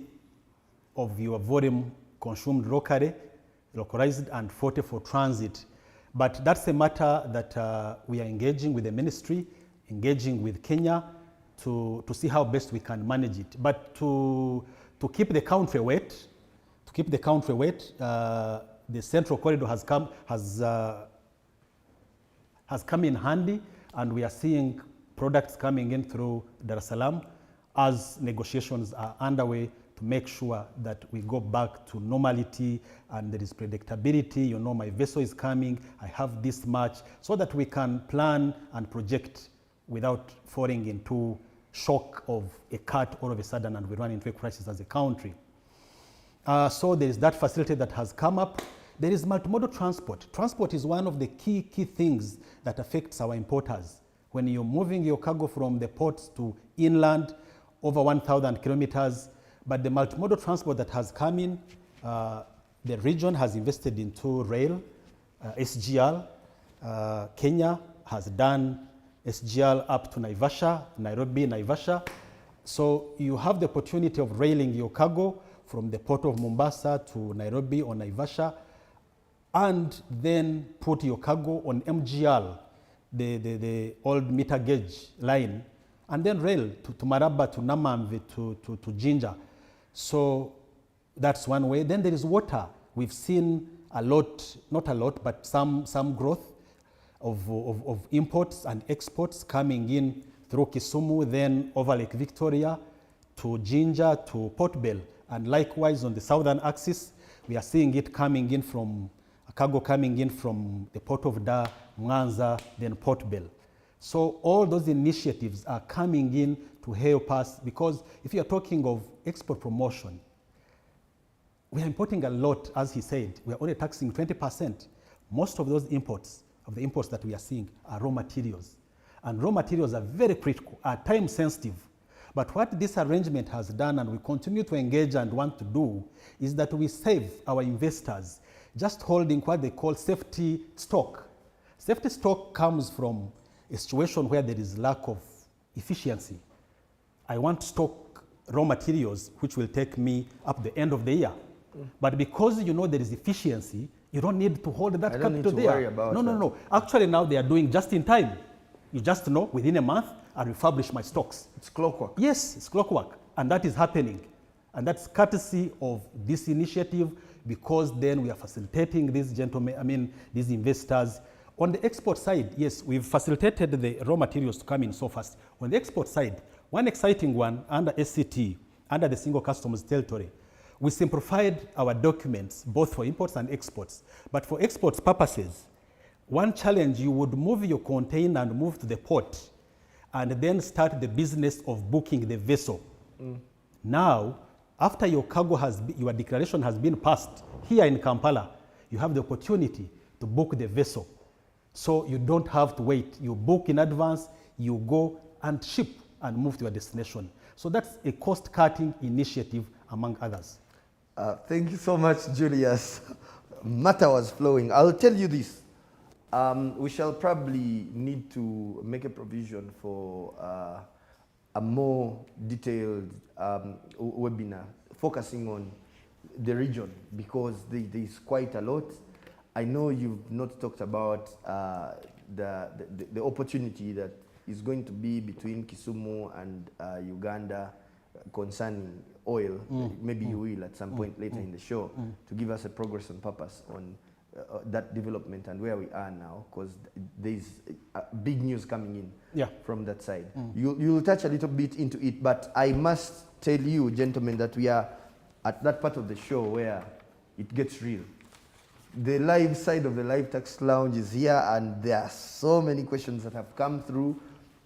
of your volume consumed locally, localized, and 40 for transit. But that's a matter that we are engaging with the ministry, engaging with Kenya to see how best we can manage it. But to keep the country wet, the Central Corridor has come in handy, and we are seeing products coming in through Dar es Salaam as negotiations are underway to make sure that we go back to normality and there is predictability. You know, my vessel is coming, I have this much, so that we can plan and project without falling into shock of a cut all of a sudden and we run into a crisis as a country. So there is that facility that has come up. There is multimodal transport. Transport is one of the key things that affects our importers. When you're moving your cargo from the ports to inland, over 1,000 kilometers, but the multimodal transport that has come in, the region has invested into rail, SGR. Kenya has done SGR up to Naivasha, Nairobi, Naivasha. So you have the opportunity of railing your cargo from the port of Mombasa to Nairobi or Naivasha, and then put your cargo on MGL, the old meter gauge line, and then rail to Maraba, to Namamvi, to Jinja. So that's one way. Then there is water. We've seen a lot, not a lot, but some growth of imports and exports coming in through Kisumu, then over Lake Victoria to Jinja to Port Bell. And likewise on the southern axis, we are seeing it coming in from, cargo coming in from the Port of Dar, Mwanza, then Port Bell. So all those initiatives are coming in to help us, because if you are talking of export promotion, we are importing a lot, as he said. We are only taxing 20%. Most of those imports, of the imports that we are seeing, are raw materials. And raw materials are very critical, are time sensitive. But what this arrangement has done, and we continue to engage and want to do, is that we save our investors just holding what they call safety stock. Safety stock comes from a situation where there is lack of efficiency. I want to stock raw materials which will take me up the end of the year. But because you know there is efficiency, you don't need to hold that capital there. I don't need to worry about that. No. Actually now they are doing just in time. You just know within a month I refurbish my stocks. It's clockwork. Yes, it's clockwork. And that is happening. And that's courtesy of this initiative, because then we are facilitating these gentlemen, these investors. On the export side, yes, we've facilitated the raw materials to come in so fast. On the export side, one exciting one under SCT, under the single customs territory, we simplified our documents both for imports and exports. But for exports purposes, one challenge, you would move your container and move to the port and then start the business of booking the vessel. Now, after your cargo your declaration has been passed here in Kampala, you have the opportunity to book the vessel. So you don't have to wait. You book in advance, you go and ship and move to your destination. So that's a cost-cutting initiative, among others. Thank you so much, Julius. Matter was flowing. I'll tell you this. We shall probably need to make a provision for a more detailed webinar focusing on the region, because there's quite a lot. I know you've not talked about the opportunity that is going to be between Kisumu and Uganda concerning oil. Maybe you will at some point later in the show to give us a progress and purpose on that development and where we are now, because there's big news coming in from that side. You'll touch a little bit into it, but I must tell you, gentlemen, that we are at that part of the show where it gets real. The live side of the Live Tax Lounge is here, and there are so many questions that have come through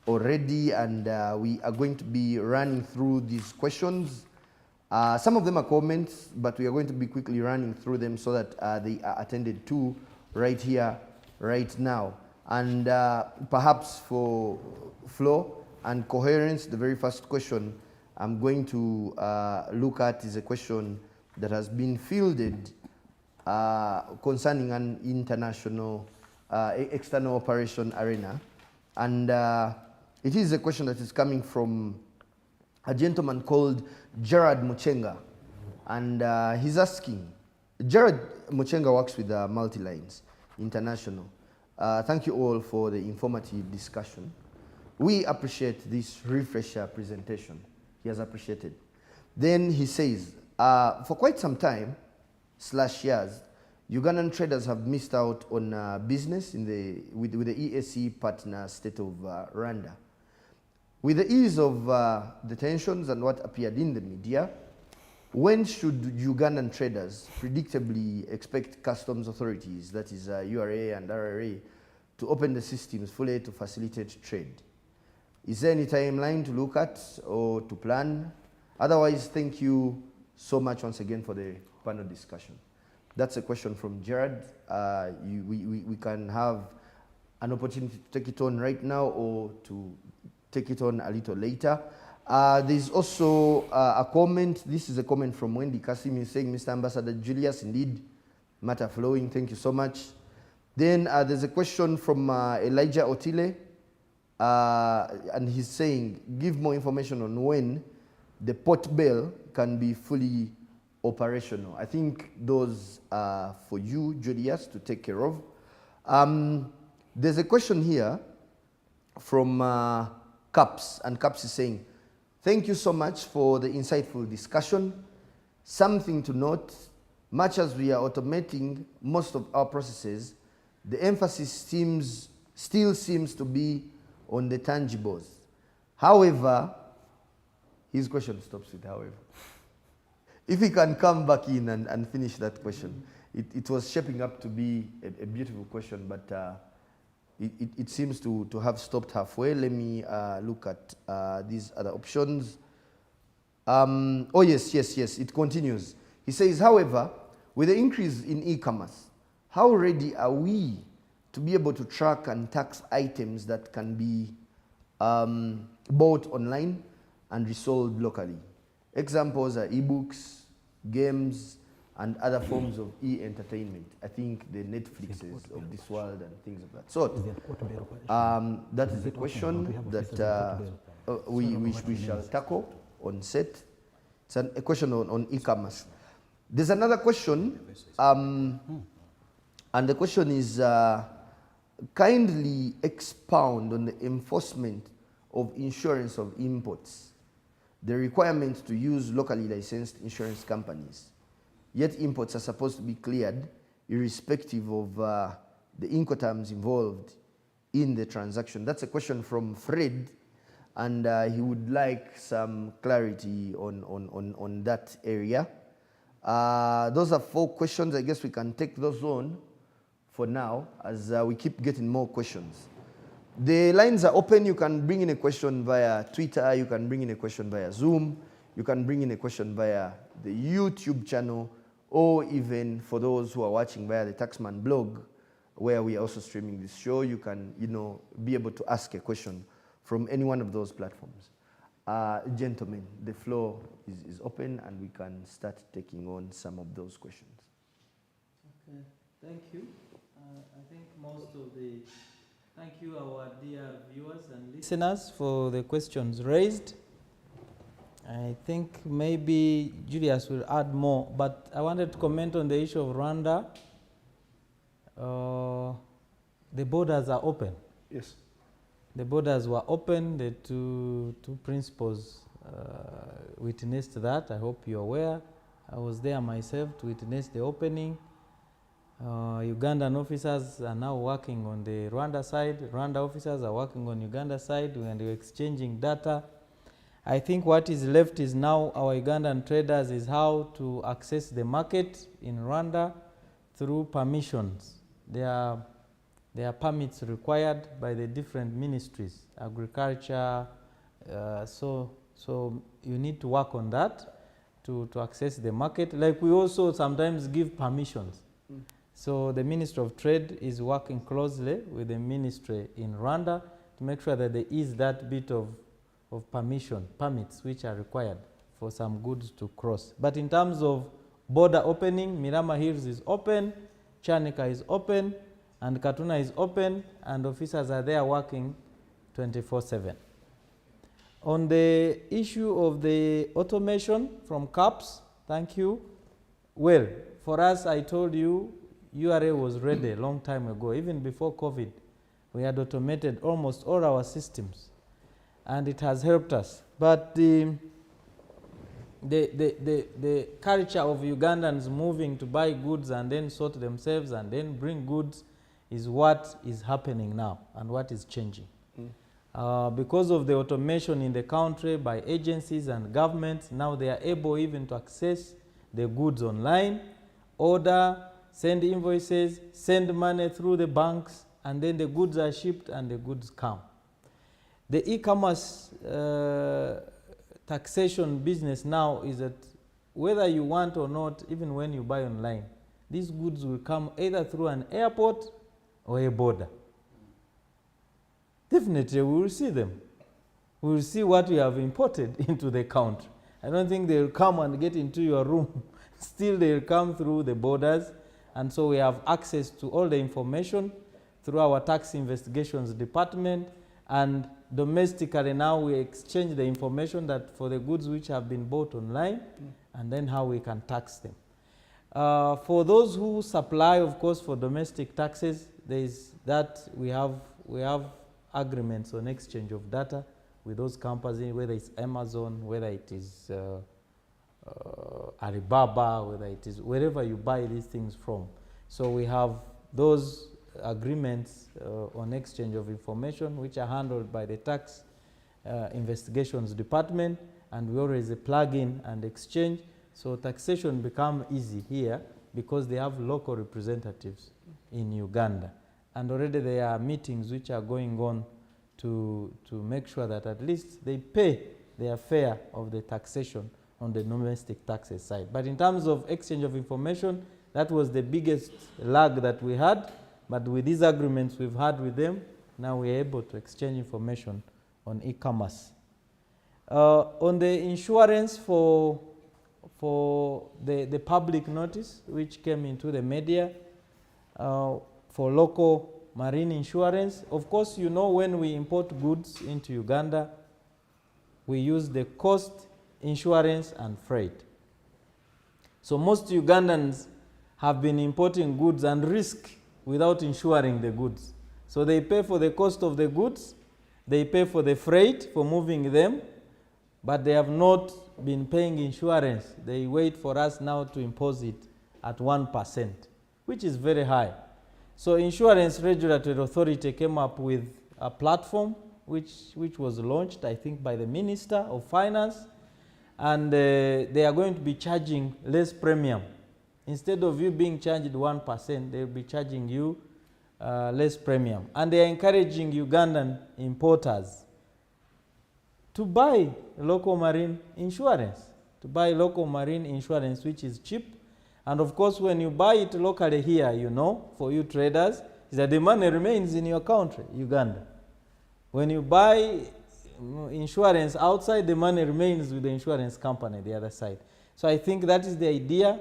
already, and we are going to be running through these questions. Some of them are comments, but we are going to be quickly running through them so that they are attended to right here, right now. And perhaps for flow and coherence, the very first question I'm going to look at is a question that has been fielded concerning an international external operation arena. And it is a question that is coming from a gentleman called Gerard Muchenga. And he's asking, Gerard Muchenga works with Multilines International. Thank you all for the informative discussion. We appreciate this refresher presentation. He has appreciated. Then he says, for quite some time, /years, Ugandan traders have missed out on business with the EAC partner state of Rwanda. With the ease of the tensions and what appeared in the media, when should Ugandan traders predictably expect customs authorities, that is URA and RRA, to open the systems fully to facilitate trade? Is there any timeline to look at or to plan? Otherwise, thank you so much once again for the panel discussion. That's a question from Gerard. We can have an opportunity to take it on right now or to take it on a little later. There's also a comment. This is a comment from Wendy Kasim saying, Mr. Ambassador Julius, indeed, matter flowing. Thank you so much. Then there's a question from Elijah Otile, and he's saying, give more information on when the Port Bell can be fully operational. I think those are for you, Julius, to take care of. There's a question here from Caps, and Caps is saying, thank you so much for the insightful discussion. Something to note, much as we are automating most of our processes, the emphasis still seems to be on the tangibles. However, his question stops with however. If he can come back in and finish that question. It was shaping up to be a beautiful question, but it seems to have stopped halfway. Let me look at these other options. Oh, yes, it continues. He says, however, with the increase in e-commerce, how ready are we to be able to track and tax items that can be bought online and resold locally? Examples are ebooks, games, and other forms of e-entertainment. I think the Netflixes of this world and things of that sort. That is a question that we shall tackle on set. It's a question on e-commerce. There's another question, and the question is, kindly expound on the enforcement of insurance of imports, the requirement to use locally licensed insurance companies. Yet imports are supposed to be cleared irrespective of the Incoterms involved in the transaction. That's a question from Fred, and he would like some clarity on that area. Those are 4 questions. I guess we can take those on for now as we keep getting more questions. The lines are open. You can bring in a question via Twitter. You can bring in a question via Zoom. You can bring in a question via the YouTube channel, or even for those who are watching via the Taxman blog, where we are also streaming this show, you can, be able to ask a question from any one of those platforms. Gentlemen, the floor is open, and we can start taking on some of those questions. Okay, thank you. I think thank you, our dear viewers and listeners, for the questions raised. I think maybe Julius will add more, but I wanted to comment on the issue of Rwanda. The borders are open. Yes. The borders were open. The two principals witnessed that. I hope you're aware. I was there myself to witness the opening. Ugandan officers are now working on the Rwanda side. Rwanda officers are working on Uganda side, and we're exchanging data. I think what is left is now our Ugandan traders is how to access the market in Rwanda through permissions. There are permits required by the different ministries, agriculture, so you need to work on that to access the market. Like we also sometimes give permissions. So the Ministry of Trade is working closely with the ministry in Rwanda to make sure that there is that bit of permits which are required for some goods to cross. But in terms of border opening, Mirama Hills is open, Chanika is open, and Katuna is open, and officers are there working 24/7. On the issue of the automation from CAPS, thank you. Well, for us, I told you, URA was ready a long time ago. Even before COVID, we had automated almost all our systems, and it has helped us. But the culture of Ugandans moving to buy goods and then sort themselves and then bring goods is what is happening now and what is changing. Because of the automation in the country by agencies and governments, now they are able even to access the goods online, order, send invoices, send money through the banks, and then the goods are shipped and the goods come. The e-commerce taxation business now is that whether you want or not, even when you buy online, these goods will come either through an airport or a border. Definitely we will see them. We will see what you have imported into the country. I don't think they will come and get into your room. Still they will come through the borders, and so we have access to all the information through our tax investigations department, and domestically now we exchange the information that for the goods which have been bought online, and then how we can tax them. For those who supply, of course, for domestic taxes, there is that we have agreements on exchange of data with those companies, whether it's Amazon, whether it is Alibaba, whether it is wherever you buy these things from. So we have those agreements on exchange of information, which are handled by the tax investigations department, and we always plug in and exchange. So taxation become easy here because they have local representatives in Uganda. And already there are meetings which are going on to make sure that at least they pay their fare of the taxation on the domestic taxes side. But in terms of exchange of information, that was the biggest lag that we had. But with these agreements we've had with them, now we're able to exchange information on e-commerce. On the insurance for the public notice, which came into the media, for local marine insurance. Of course, you know, when we import goods into Uganda, we use the cost, insurance, and freight. So most Ugandans have been importing goods and risk without insuring the goods. So they pay for the cost of the goods, they pay for the freight for moving them, but they have not been paying insurance. They wait for us now to impose it at 1%, which is very high. So Insurance Regulatory Authority came up with a platform which was launched, I think, by the Minister of Finance, and they are going to be charging less premium. Instead of you being charged 1%, they'll be charging you less premium. And they are encouraging Ugandan importers to buy local marine insurance, which is cheap. And of course, when you buy it locally here, you know, for you traders, is that the money remains in your country, Uganda. When you buy insurance outside, the money remains with the insurance company, the other side. So I think that is the idea,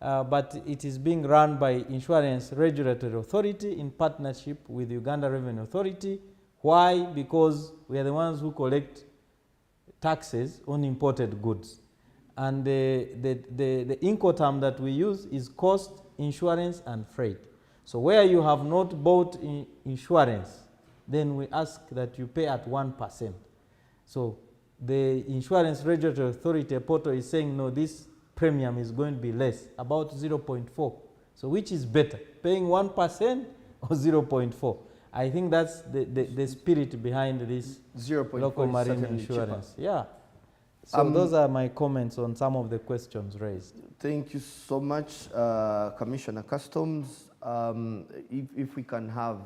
but it is being run by Insurance Regulatory Authority in partnership with Uganda Revenue Authority. Why? Because we are the ones who collect taxes on imported goods. And the Incoterm that we use is cost, insurance, and freight. So where you have not bought insurance, then we ask that you pay at 1%. So the Insurance Regulatory Authority portal is saying, no, this premium is going to be less, about 0.4. So which is better, paying 1% or 0.4? I think that's the spirit behind this local marine insurance. Cheaper. Yeah. So those are my comments on some of the questions raised. Thank you so much, Commissioner Customs. If we can have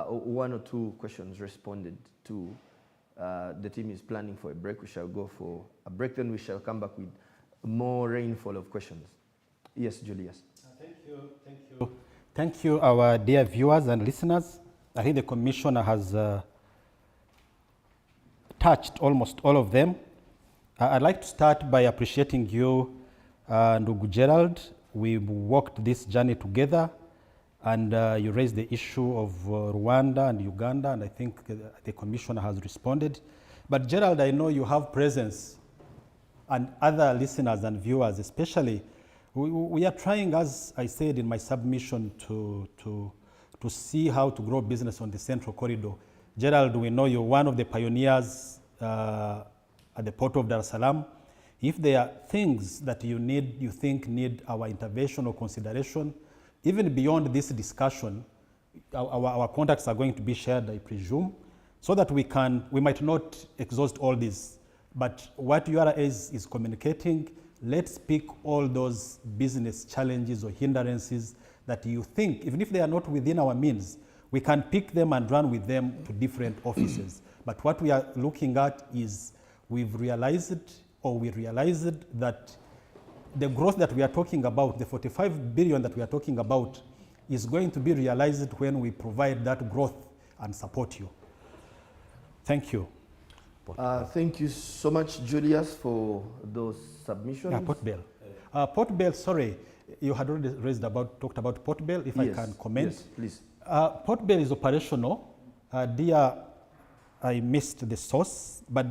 one or two questions responded to, the team is planning for a break. We shall go for a break, then we shall come back with more rainfall of questions. Yes, Julius. Thank you. Thank you, our dear viewers and listeners. I think the Commissioner has touched almost all of them. I'd like to start by appreciating you, Ndugu Gerald. We walked this journey together, and you raised the issue of Rwanda and Uganda, and I think the Commissioner has responded. But Gerald, I know you have presence, and other listeners and viewers especially. We are trying, as I said in my submission, to see how to grow business on the Central Corridor. Gerald, we know you're one of the pioneers at the Port of Dar es Salaam. If there are things that you think need our intervention or consideration, even beyond this discussion, our contacts are going to be shared, I presume. so that we might not exhaust all this, but what URA is communicating, let's pick all those business challenges or hindrances that you think, even if they are not within our means, we can pick them and run with them to different offices. But what we are looking at is we realized that the growth that we are talking about, the 45 billion that we are talking about, is going to be realized when we provide that growth and support you. Thank you. Thank you so much, Julius, for those submissions. Yeah, Port Bell. Port Bell, sorry, you had already talked about Port Bell, if I can comment. Yes, please. Port Bell is operational. Dear, I missed the source, but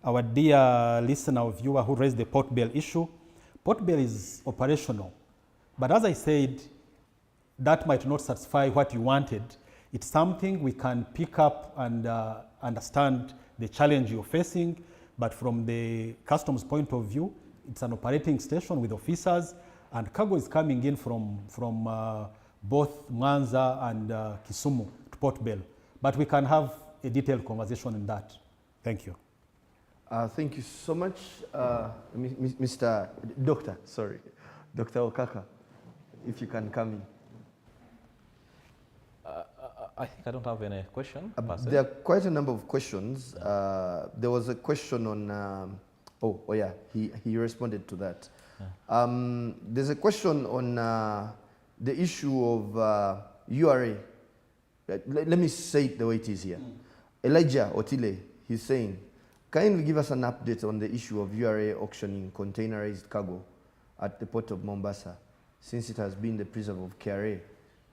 our dear listener or viewer who raised the Port Bell issue, Port Bell is operational. But as I said, that might not satisfy what you wanted. It's something we can pick up and understand the challenge you're facing, but from the customs point of view, it's an operating station with officers, and cargo is coming in from both Mwanza and Kisumu to Port Bell. But we can have a detailed conversation in that. Thank you. Thank you so much, Mr. Doctor, sorry, Dr. Okaka, if you can come in. I think I don't have any question. There are quite a number of questions. There was a question on, he responded to that. Yeah. There's a question on the issue of URA. Let me say it the way it is here. Elijah Otile, he's saying, kindly give us an update on the issue of URA auctioning containerized cargo at the port of Mombasa, since it has been the preserve of KRA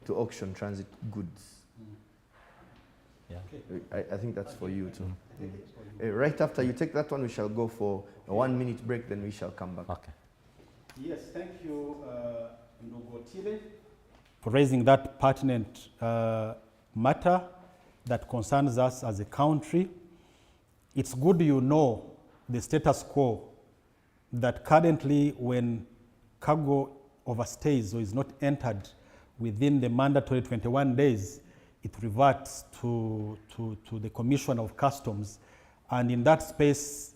to auction transit goods. Yeah. I think that's for you too. Right after you take that one, we shall go for a 1 minute break, then we shall come back. Okay. Yes, thank you, Ndogotile, for raising that pertinent matter that concerns us as a country. It's good you know the status quo, that currently when cargo overstays or is not entered within the mandatory 21 days, it reverts to the Commission of Customs. And in that space,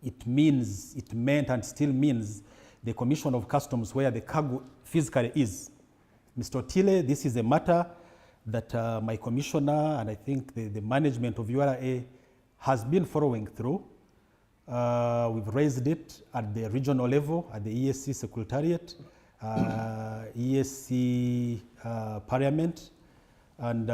it meant and still means the Commission of Customs where the cargo physically is. Mr. Otile, this is a matter that my commissioner and I think the management of URA has been following through. We've raised it at the regional level, at the ESC Secretariat, ESC Parliament, and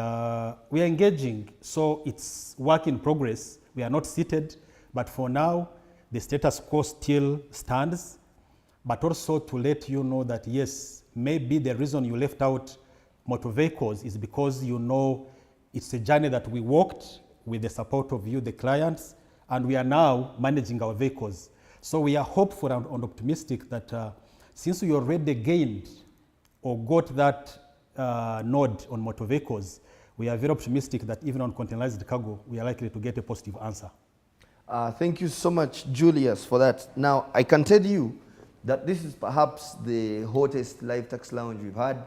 we are engaging. So it's work in progress. We are not seated, but for now, the status quo still stands. But also to let you know that yes, maybe the reason you left out motor vehicles is because you know it's a journey that we walked with the support of you, the clients, and we are now managing our vehicles. So we are hopeful and optimistic that since we already gained or got that node on motor vehicles, we are very optimistic that even on containerized cargo, we are likely to get a positive answer. Thank you so much, Julius, for that. Now, I can tell you that this is perhaps the hottest live tax lounge we've had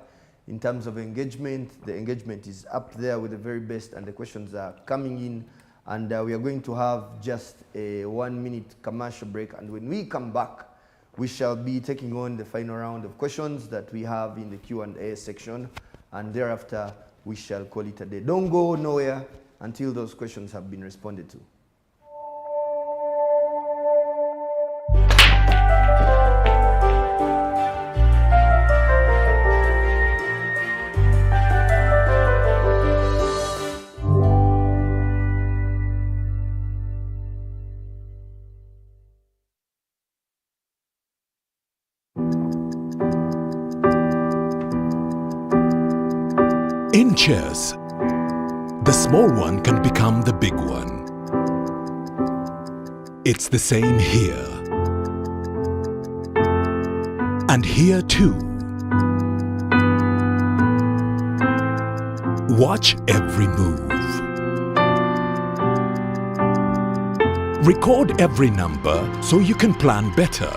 in terms of engagement. The engagement is up there with the very best, and the questions are coming in. And we are going to have just a 1 minute commercial break. And when we come back, we shall be taking on the final round of questions that we have in the Q&A section. And thereafter, we shall call it a day. Don't go nowhere until those questions have been responded to. In chess, the small one can become the big one. It's the same here. And here too. Watch every move. Record every number so you can plan better.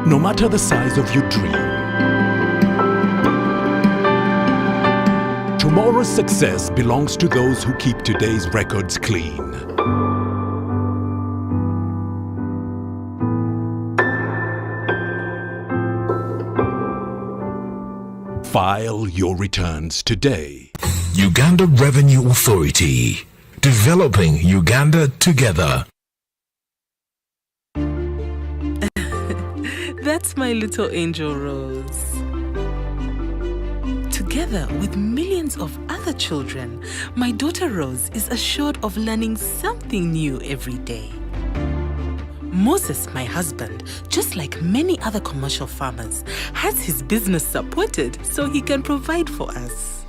No matter the size of your dream. Tomorrow's success belongs to those who keep today's records clean. File your returns today. Uganda Revenue Authority. Developing Uganda together. That's my little angel Rose. Together with millions of other children, my daughter Rose is assured of learning something new every day. Moses, my husband, just like many other commercial farmers, has his business supported so he can provide for us.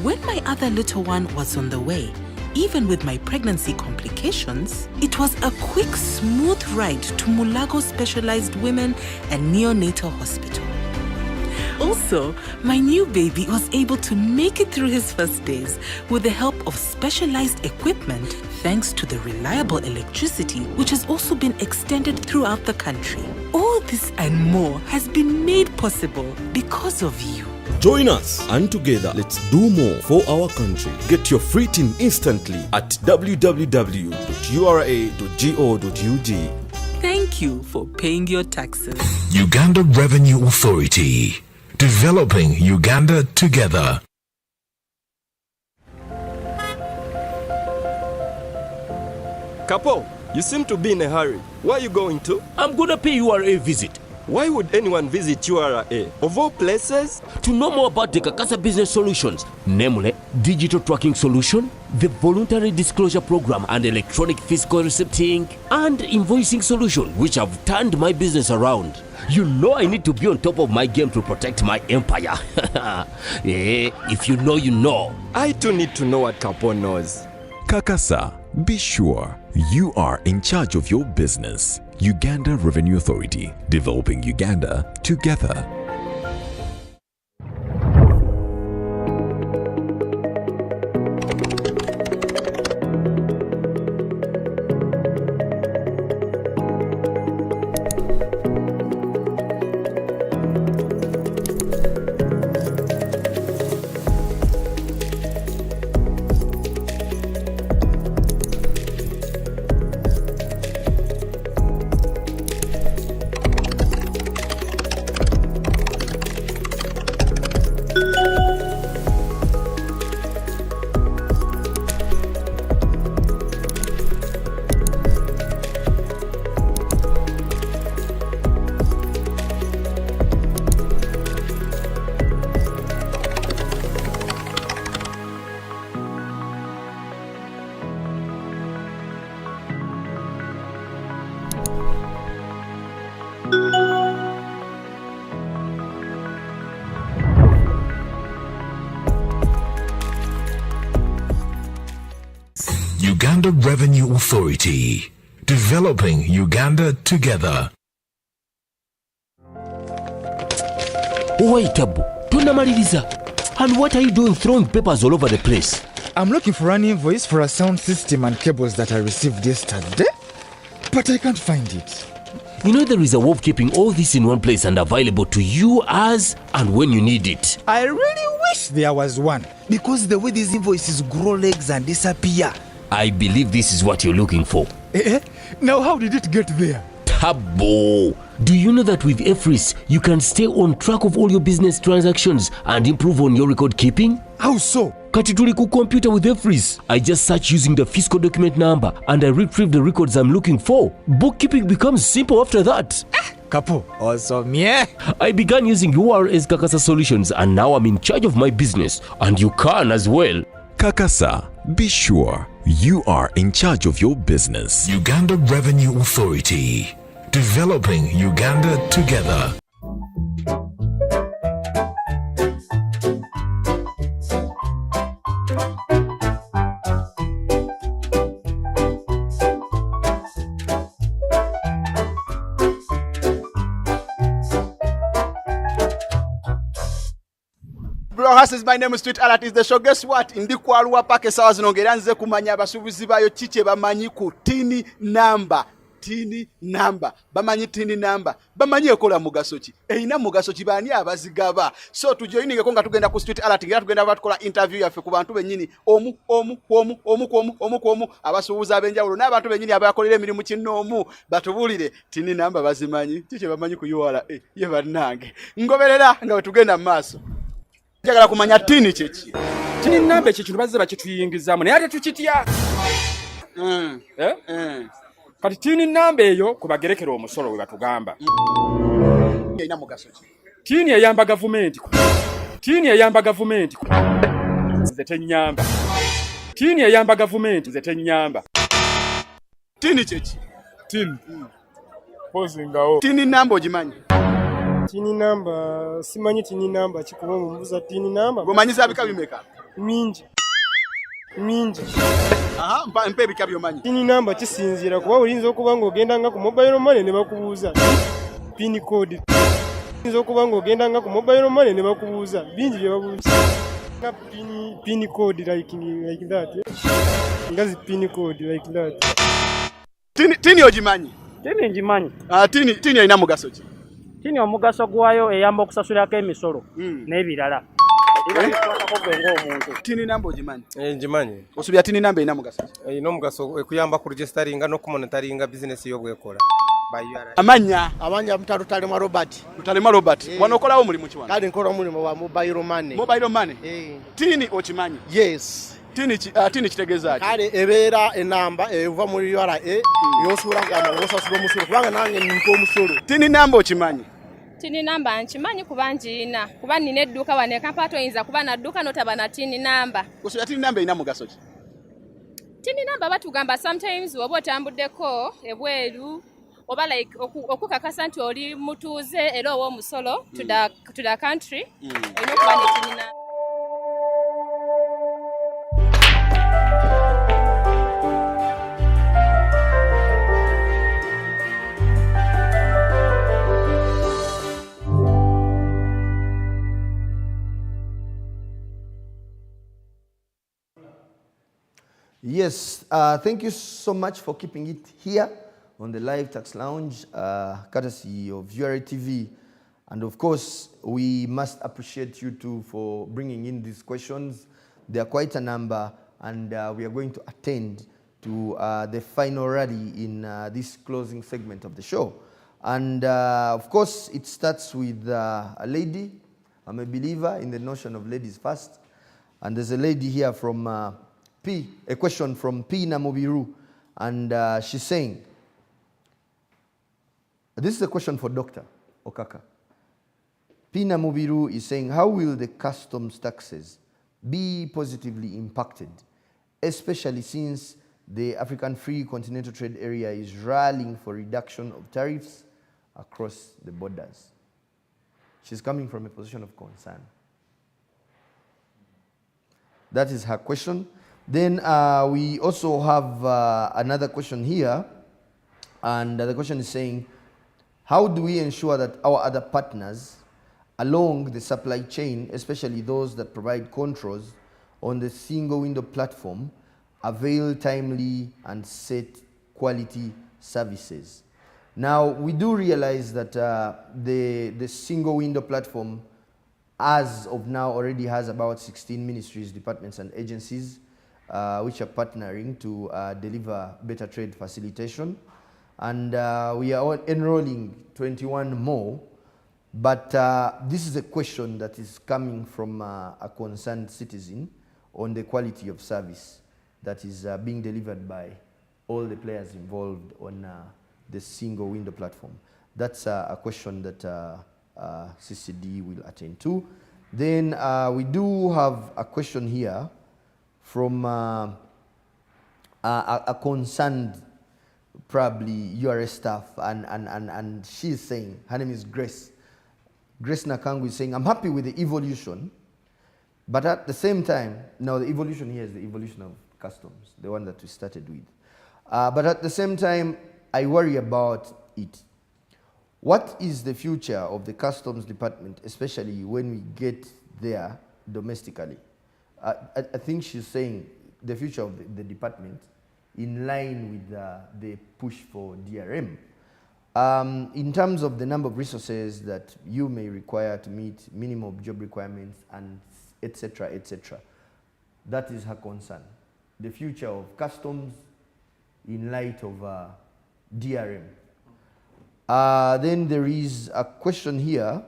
When my other little one was on the way, even with my pregnancy complications, it was a quick, smooth ride to Mulago Specialized Women and Neonatal Hospital. Also, my new baby was able to make it through his first days with the help of specialized equipment thanks to the reliable electricity which has also been extended throughout the country. All this and more has been made possible because of you. Join us and together let's do more for our country. Get your free tin instantly at www.ura.go.ug. Thank you for paying your taxes. Uganda Revenue Authority. Developing Uganda together. Kapo, you seem to be in a hurry. Where are you going to? I'm gonna pay URA visit. Why would anyone visit URA? Of all places? To know more about the Kakasa Business Solutions, namely digital tracking solution, the voluntary disclosure program and electronic fiscal receipting and invoicing solution which have turned my business around. You know I need to be on top of my game to protect my empire. If you know, you know. I too need to know what Kapo knows. Kakasa, be sure you are in charge of your business. Uganda Revenue Authority, developing Uganda together. Uganda Revenue Authority. Developing Uganda together. Wait, Abu. Tunamaliliza. And what are you doing throwing papers all over the place? I'm looking for an invoice for a sound system and cables that I received yesterday, but I can't find it. You know there is a way of keeping all this in one place and available to you as and when you need it. I really wish there was one, because the way these invoices grow legs and disappear. I believe this is what you're looking for. Now how did it get there? Tabo! Do you know that with EFRIS, you can stay on track of all your business transactions and improve on your record keeping? How so? Kati tuli ku computer with EFRIS. I just search using the fiscal document number and I retrieve the records I'm looking for. Bookkeeping becomes simple after that. Kapo, awesome, yeah. I began using URA's Kakasa Solutions and now I'm in charge of my business, and you can as well. Kakasa, be sure you are in charge of your business. Uganda Revenue Authority. Developing Uganda together. Brohas, my name is Street Alert is the show. Guess what? Ndi kwaluwa pake sawa zinongera nze kumanya abasubuzi bayo chiche bamanyi ku tini number. tini namba bamanyi tini namba bamanyi ekola mugaso ki erina mugaso ki baani abazigaba so tujoyiningeko nga tugenda ku street alert era tugenda tukola interview yaffe ku bantu bennyini omu abasuubuzi ab'enjawulo n'abantu bennyini abakolera emirimu kinnoomu batubuulire tini namba bazimanyi kikye bamanyi ku URA ye bannange ngoberera nga bwe tugenda mu maaso njagala kumanya tini kyeki tini namba ekyo kintu bazze bakituyingizaamu naye ate tukitya kati tini namba eyo kubagerekera omusolo we batugamba erina mugaso ki tini eyamba gavumenti nze tenyamba tini eyamba gavumenti nze tenyamba tini kyeki tini pozingawo tini namba ogimanyi tini namba simanyi tini namba kikuba mumbuza tini namba gomanyiza bika bimeka mingi mpa ebika byomanyi tini namba kisinziira kuba olinza okuba ng'ogenda nga ku mobile money ne bakubuuza pin code olinza okuba ng'ogenda nga ku mobile money ne bakubuuza bingi bye babuuza nga pin code like that nga zi pin code like that tini ogimanyi tini ngimanyi tini erina mugaso ki tini omugaso gwayo eyamba okusasulako emisolo n'ebirala tini namba ogimanyi ngimanyi osubira tini namba erina mugaso ki erina omugaso ekuyamba ku registeringa n'okumonitoringa bizinesi y'obwekola amanya Mutalemwa Robert. Wano okolawo mulimu ki wano? Kale nkola omulimu wa mobile money. Tini okimanyi? Yes. Tini kitegeeza ki? Kale ebeera enamba eva muri URA yosuula ngamba ngosasula omusolo kubanga nange niko omusolo. Tini namba okimanyi? Tini namba nkimanyi kuba ngiina kuba nina edduuka wano ekampala toyinza kuba na dduuka n'otaba na tini namba. Kusula tini namba erina mugaso ki? Tini namba batugamba sometimes oba otambuddeko ebweru oba like okukakasa nti oli mutuuze era ow'omusolo to the country olina okuba ne tini namba. Yes, thank you so much for keeping it here on the Live Tax Lounge, courtesy of URA TV. And of course, we must appreciate you too for bringing in these questions. There are quite a number, and we are going to attend to the final rally in this closing segment of the show. And of course, it starts with a lady. I'm a believer in the notion of ladies first. And there's a lady here from a question from P. Namubiru, and she's saying, this is a question for Dr. Okaka. P. Namubiru is saying, how will the customs taxes be positively impacted, especially since the African Free Continental Trade Area is rallying for reduction of tariffs across the borders? She's coming from a position of concern. That is her question. Then we also have another question here, and the question is saying, how do we ensure that our other partners along the supply chain, especially those that provide controls on the single window platform, avail timely and set quality services? Now, we do realize that the single window platform, as of now, already has about 16 ministries, departments, and agencies which are partnering to deliver better trade facilitation. And we are enrolling 21 more. But this is a question that is coming from a concerned citizen on the quality of service that is being delivered by all the players involved on the single window platform. That's a question that CCD will attend to. Then we do have a question here from a concerned, probably URA staff, and she's saying, her name is Grace. Grace Nakangu is saying, I'm happy with the evolution, but at the same time, now the evolution here is the evolution of customs, the one that we started with. But at the same time, I worry about it. What is the future of the customs department, especially when we get there domestically? I think she's saying the future of the department in line with the push for DRM. In terms of the number of resources that you may require to meet minimum job requirements and etc., etc., that is her concern. The future of customs in light of DRM. Then there is a question here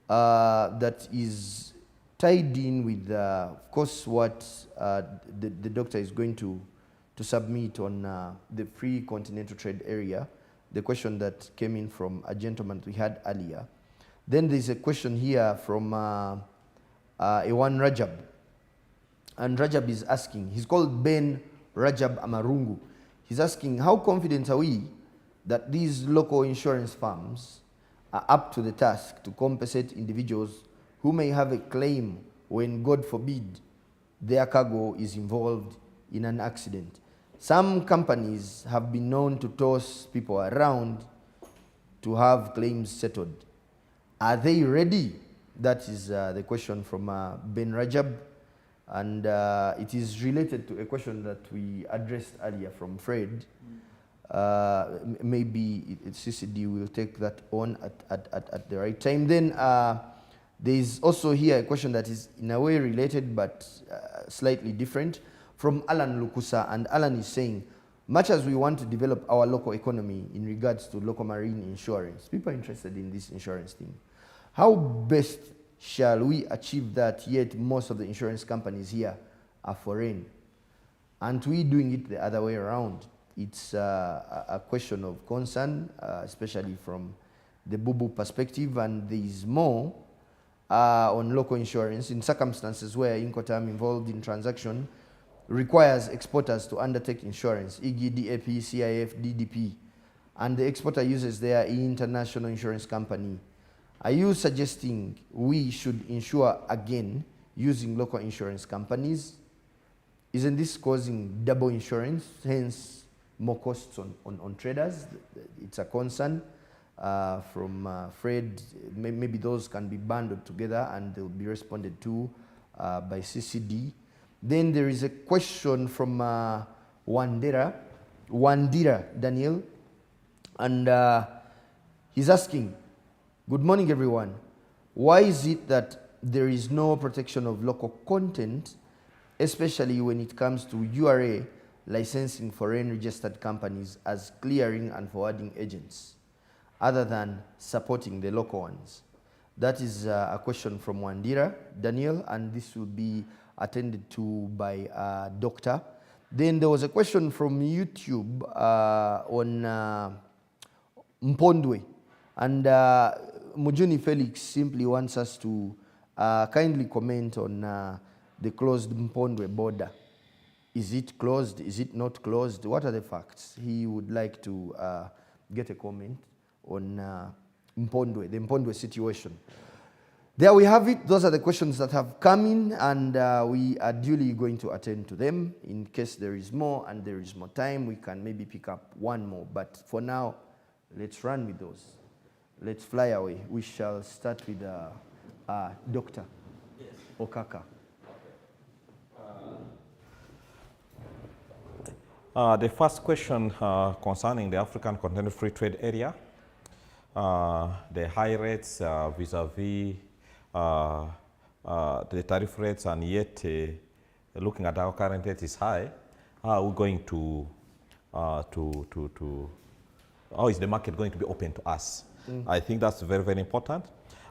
that is tied in with, of course, what the doctor is going to submit on the free continental trade area, the question that came in from a gentleman we had earlier. Then there's a question here from Ewan Rajab. And Rajab is asking, he's called Ben Rajab Amarungu. He's asking, how confident are we that these local insurance firms are up to the task to compensate individuals who may have a claim when, God forbid, their cargo is involved in an accident? Some companies have been known to toss people around to have claims settled. Are they ready? That is the question from Ben Rajab. And it is related to a question that we addressed earlier from Fred. Maybe CCD will take that on at the right time. Then there is also here a question that is in a way related but slightly different from Alan Lukusa. And Alan is saying, much as we want to develop our local economy in regards to local marine insurance, people are interested in this insurance thing. How best shall we achieve that, yet most of the insurance companies here are foreign? Aren't we doing it the other way around? It's a question of concern, especially from the BUBU perspective, and there is more on local insurance in circumstances where Incoterm involved in transaction requires exporters to undertake insurance, e.g. DAP, CIF, DDP, and the exporter uses their international insurance company. Are you suggesting we should insure again using local insurance companies? Isn't this causing double insurance, hence more costs on traders? It's a concern from Fred. Maybe those can be bundled together and they'll be responded to by CCD. Then there is a question from Wandira Daniel, and he's asking, good morning, everyone. Why is it that there is no protection of local content, especially when it comes to URA licensing foreign registered companies as clearing and forwarding agents, other than supporting the local ones? That is a question from Wandira Daniel, and this will be attended to by a doctor. Then there was a question from YouTube on Mpondwe, and Mujuni Felix simply wants us to kindly comment on the closed Mpondwe border. Is it closed? Is it not closed? What are the facts? He would like to get a comment on Mpondwe, the Mpondwe situation. There we have it. Those are the questions that have come in, and we are duly going to attend to them. In case there is more and there is more time, we can maybe pick up one more. But for now, let's run with those. Let's fly away. We shall start with Dr. Okaka. The first question concerning the African Continental Free Trade Area, the high rates vis-a-vis the tariff rates, and yet looking at our current rate is high. How are we going to how is the market going to be open to us? I think that's very, very important.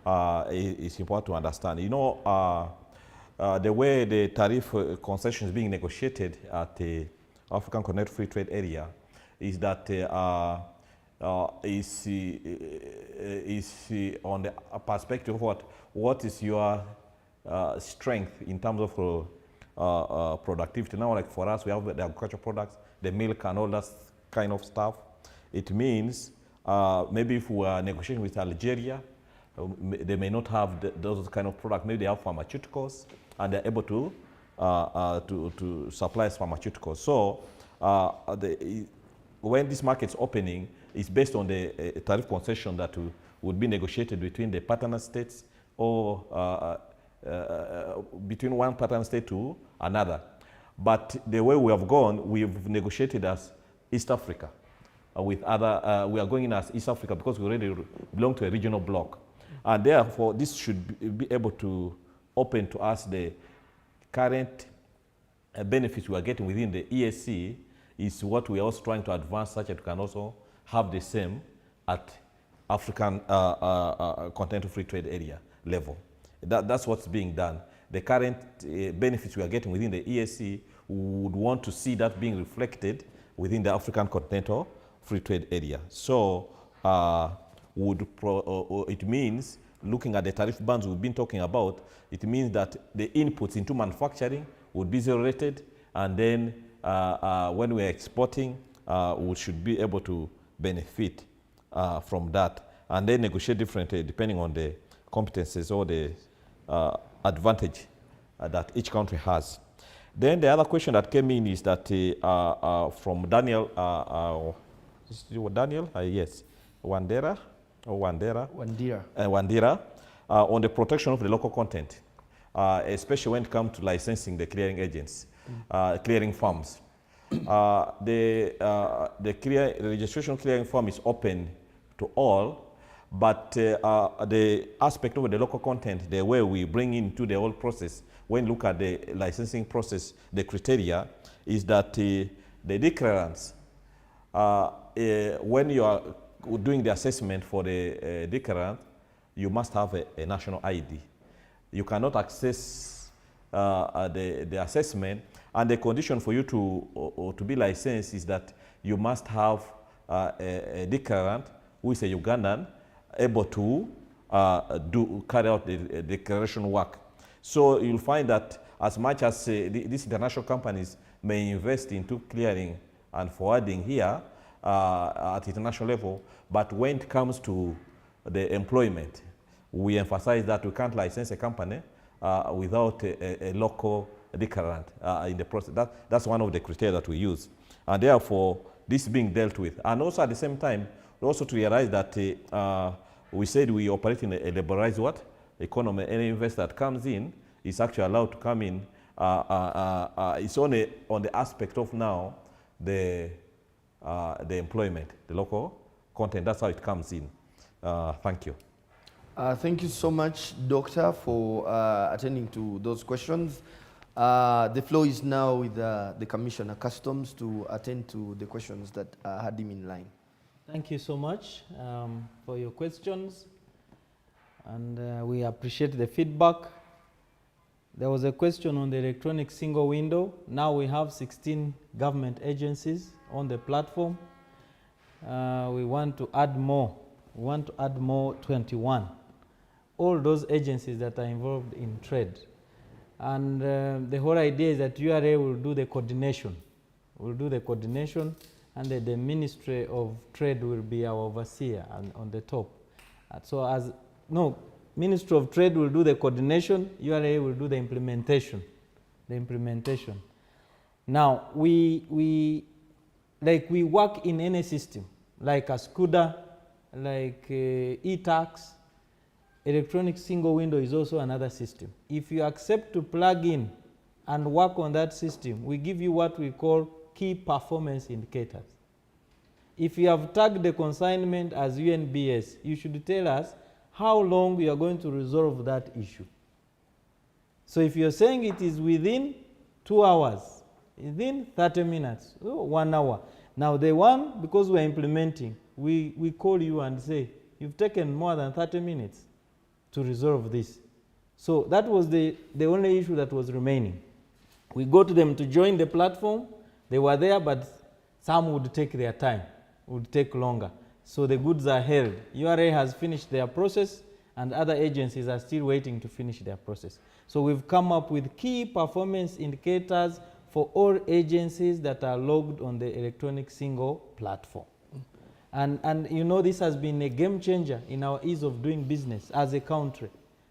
It's important to understand. You know, the way the tariff concession is being negotiated at the African Continental Free Trade Area is that is on the perspective of what is your strength in terms of productivity. Now, like for us, we have the agricultural products, the milk and all that kind of stuff. It means maybe if we are negotiating with Algeria, they may not have those kind of products. Maybe they have pharmaceuticals, and they're able to supply pharmaceuticals. So when this market's opening, it's based on the tariff concession that would be negotiated between the partner states or between one partner state to another. But the way we have gone, we've negotiated as East Africa with other, we are going in as East Africa because we already belong to a regional bloc. And therefore, this should be able to open to us the current benefits we are getting within the EAC is what we are also trying to advance such that we can also have the same at African Continental Free Trade Area level. That's what's being done. The current benefits we are getting within the EAC, we would want to see that being reflected within the African Continental Free Trade Area. So it means, looking at the tariff bands we've been talking about, it means that the inputs into manufacturing would be zero rated, and then when we're exporting, we should be able to benefit from that, and then negotiate differently depending on the competences or the advantage that each country has. Then the other question that came in is that from Daniel, yes, Wandera, on the protection of the local content, especially when it comes to licensing the clearing agents, clearing firms. The registration clearing firm is open to all, but the aspect of the local content, the way we bring into the whole process, when you look at the licensing process, the criteria is that the declarants, when you are doing the assessment for the declarant, you must have a national ID. You cannot access the assessment, and the condition for you to be licensed is that you must have a declarant who is a Ugandan able to carry out the declaration work. So you'll find that as much as these international companies may invest into clearing and forwarding here at international level, but when it comes to the employment, we emphasize that we can't license a company without a local declarant in the process. That's one of the criteria that we use. And therefore, this is being dealt with. And also at the same time, also to realize that we said we operate in a liberalized economy. Any investor that comes in is actually allowed to come in. It's only on the aspect of now the employment, the local content. That's how it comes in. Thank you. Thank you so much, Doctor, for attending to those questions. The floor is now with the Commissioner Customs to attend to the questions that had him in line. Thank you so much for your questions, and we appreciate the feedback. There was a question on the electronic single window. Now we have 16 government agencies on the platform. We want to add more. We want to add more 21. All those agencies that are involved in trade. And the whole idea is that URA will do the coordination. We'll do the coordination, and the Ministry of Trade will be our overseer on the top. Ministry of Trade will do the coordination, URA will do the implementation. Now, we work in any system, like a SCUDA, like eTax. Electronic single window is also another system. If you accept to plug in and work on that system, we give you what we call key performance indicators. If you have tagged the consignment as UNBS, you should tell us how long you are going to resolve that issue. So if you're saying it is within 2 hours, within 30 minutes, 1 hour. Now the one, because we're implementing, we call you and say, you've taken more than 30 minutes to resolve this. So that was the only issue that was remaining. We got them to join the platform. They were there, but some would take their time, would take longer. So the goods are held. URA has finished their process, and other agencies are still waiting to finish their process. So we've come up with key performance indicators for all agencies that are logged on the electronic single platform. And you know, this has been a game changer in our ease of doing business as a country.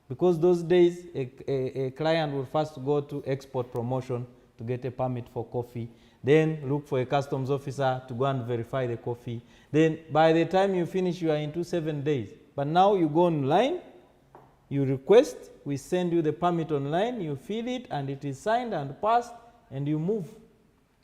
Because those days, a client will first go to export promotion to get a permit for coffee, then look for a customs officer to go and verify the coffee. Then by the time you finish, you are into 7 days. But now you go online, you request, we send you the permit online, you fill it, and it is signed and passed. and you move.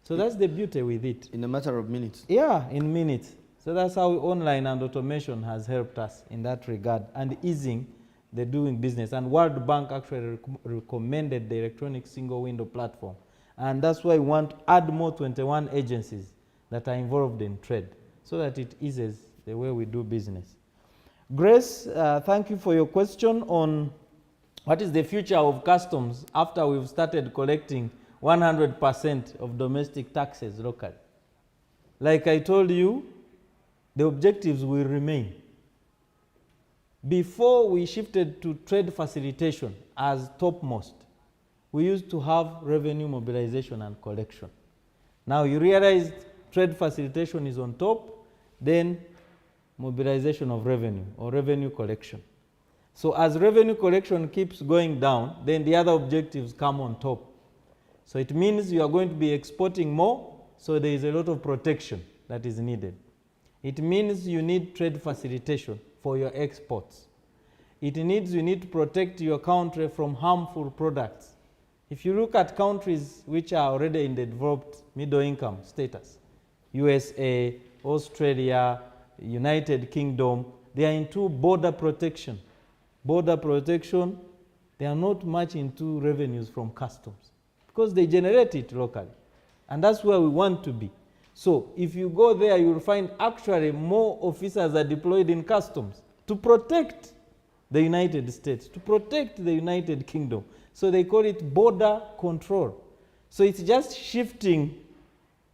So that's the beauty with it. In a matter of minutes. Yeah, in minutes. So that's how online and automation has helped us in that regard and easing the doing business. And World Bank actually recommended the electronic single window platform. And that's why we want to add more 21 agencies that are involved in trade so that it eases the way we do business. Grace, thank you for your question on what is the future of customs after we've started collecting 100% of domestic taxes locally. Like I told you, the objectives will remain. Before we shifted to trade facilitation as topmost, we used to have revenue mobilization and collection. Now you realize trade facilitation is on top, then mobilization of revenue or revenue collection. So as revenue collection keeps going down, then the other objectives come on top. So it means you are going to be exporting more, so there is a lot of protection that is needed. It means you need trade facilitation for your exports. It means you need to protect your country from harmful products. If you look at countries which are already in the developed middle income status, USA, Australia, United Kingdom, they are into border protection. Border protection, they are not much into revenues from customs because they generate it locally. And that's where we want to be. So if you go there, you will find actually more officers are deployed in customs to protect the United States, to protect the United Kingdom. So they call it border control. So it's just shifting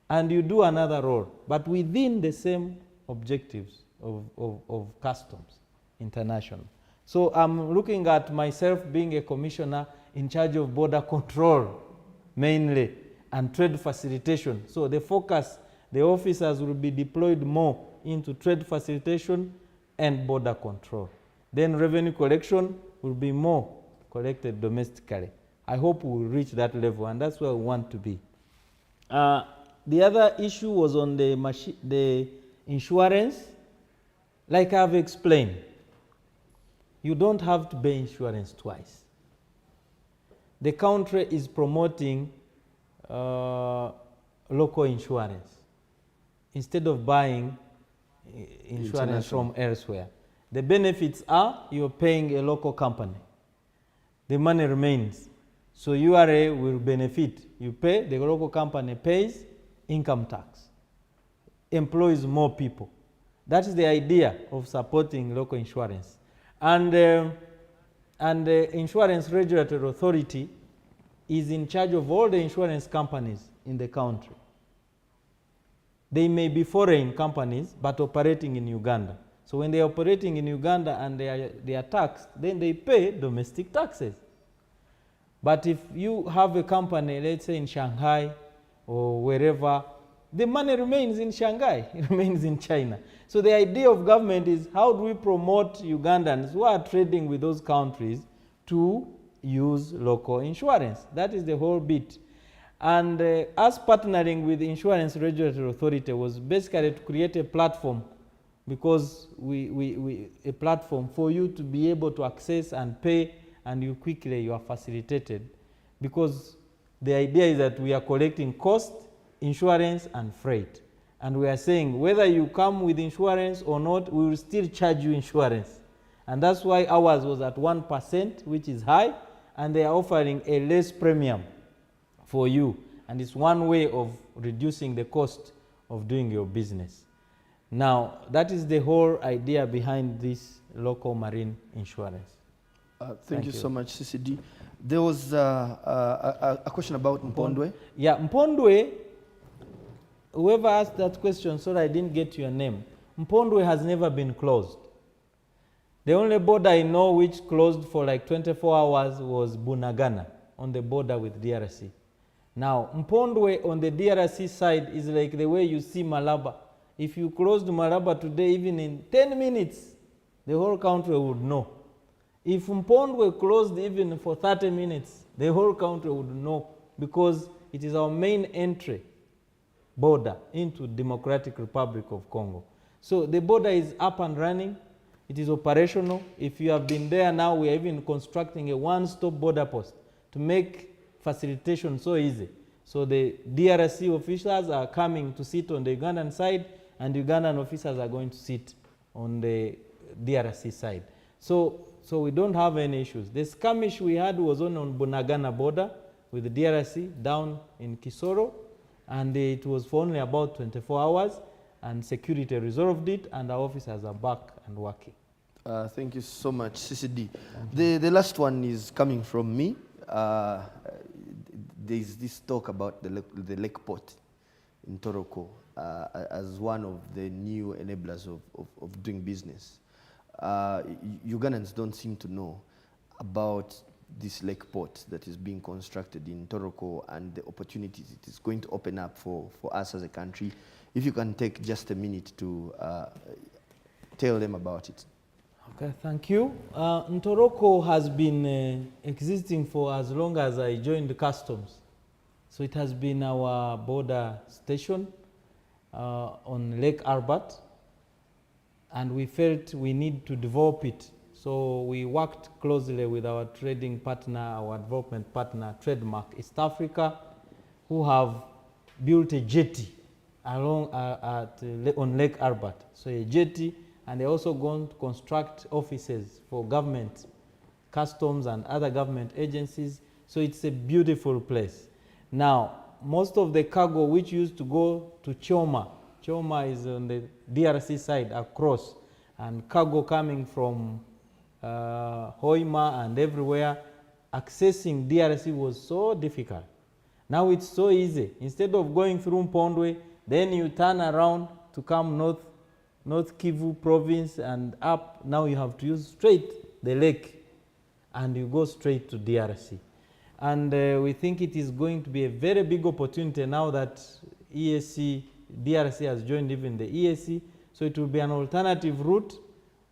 and you do another role, but within the same objectives of customs international. So I'm looking at myself being a commissioner in charge of border control mainly and trade facilitation. So the focus, the officers will be deployed more into trade facilitation and border control. Then revenue collection will be more collected domestically. I hope we will reach that level, and that's where we want to be. The other issue was on the insurance. Like I've explained, you don't have to pay insurance twice. The country is promoting local insurance instead of buying insurance from elsewhere. The benefits are you're paying a local company. The money remains. So URA will benefit. You pay, the local company pays income tax, employs more people. That is the idea of supporting local insurance. And the Insurance Regulatory Authority is in charge of all the insurance companies in the country. They may be foreign companies, but operating in Uganda. So when they are operating in Uganda and they are taxed, then they pay domestic taxes. But if you have a company, let's say in Shanghai or wherever, the money remains in Shanghai, it remains in China. So the idea of government is how do we promote Ugandans who are trading with those countries to use local insurance? That is the whole bit. And us partnering with the Insurance Regulatory Authority was basically to create a platform, because a platform for you to be able to access and pay, and you are facilitated, because the idea is that we are collecting cost, insurance and freight, and we are saying whether you come with insurance or not, we will still charge you insurance. And that's why ours was at 1%, which is high, and they are offering a less premium for you, and it's one way of reducing the cost of doing your business. Now, that is the whole idea behind this local marine insurance. Thank you so much, CCD. There was a question about Mpondwe. Yeah, Mpondwe, whoever asked that question, sorry I didn't get your name. Mpondwe has never been closed. The only border I know which closed for like 24 hours was Bunagana on the border with DRC. Now, Mpondwe on the DRC side is like the way you see Malaba. If you closed Malaba today, even in 10 minutes, the whole country would know. If Mpondwe closed even for 30 minutes, the whole country would know, because it is our main entry border into Democratic Republic of Congo. So the border is up and running. It is operational. If you have been there now, we are even constructing a one-stop border post to make facilitation so easy. So the DRC officials are coming to sit on the Ugandan side, and Ugandan officers are going to sit on the DRC side. So we don't have any issues. The skirmish we had was on Bunagana border with the DRC down in Kisoro, and it was for only about 24 hours, and security resolved it, and our officers are back and working. Thank you so much, CCD. The last one is coming from me. There's this talk about the lake port in Toroko as one of the new enablers of doing business. Ugandans don't seem to know about this lake port that is being constructed in Toroko and the opportunities it is going to open up for us as a country. If you can take just a minute to tell them about it. Okay, thank you. Ntoroko has been existing for as long as I joined the customs. So it has been our border station on Lake Albert, and we felt we need to develop it. So we worked closely with our trading partner, our development partner, Trademark East Africa, who have built a jetty along on Lake Albert. So a jetty, and they're also going to construct offices for government, customs and other government agencies. So it's a beautiful place. Now, most of the cargo which used to go to Choma is on the DRC side across, and cargo coming from Hoima and everywhere, accessing DRC was so difficult. Now it's so easy. Instead of going through Mpondwe, then you turn around to come North Kivu province and up. Now you have to use straight the lake, and you go straight to DRC. And we think it is going to be a very big opportunity now that DRC has joined even the EAC. So it will be an alternative route,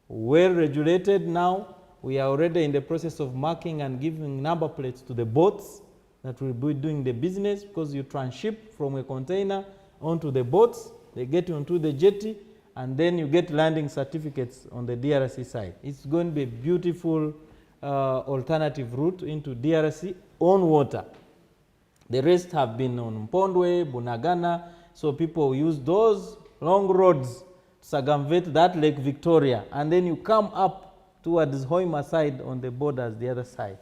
well regulated now. We are already in the process of marking and giving number plates to the boats that will be doing the business, because you transship from a container onto the boats, they get onto the jetty, and then you get landing certificates on the DRC side. It's going to be a beautiful alternative route into DRC on water. The rest have been on Mpondwe, Bunagana, so people use those long roads to circumvent that Lake Victoria, and then you come up towards Hoima side on the borders, the other side.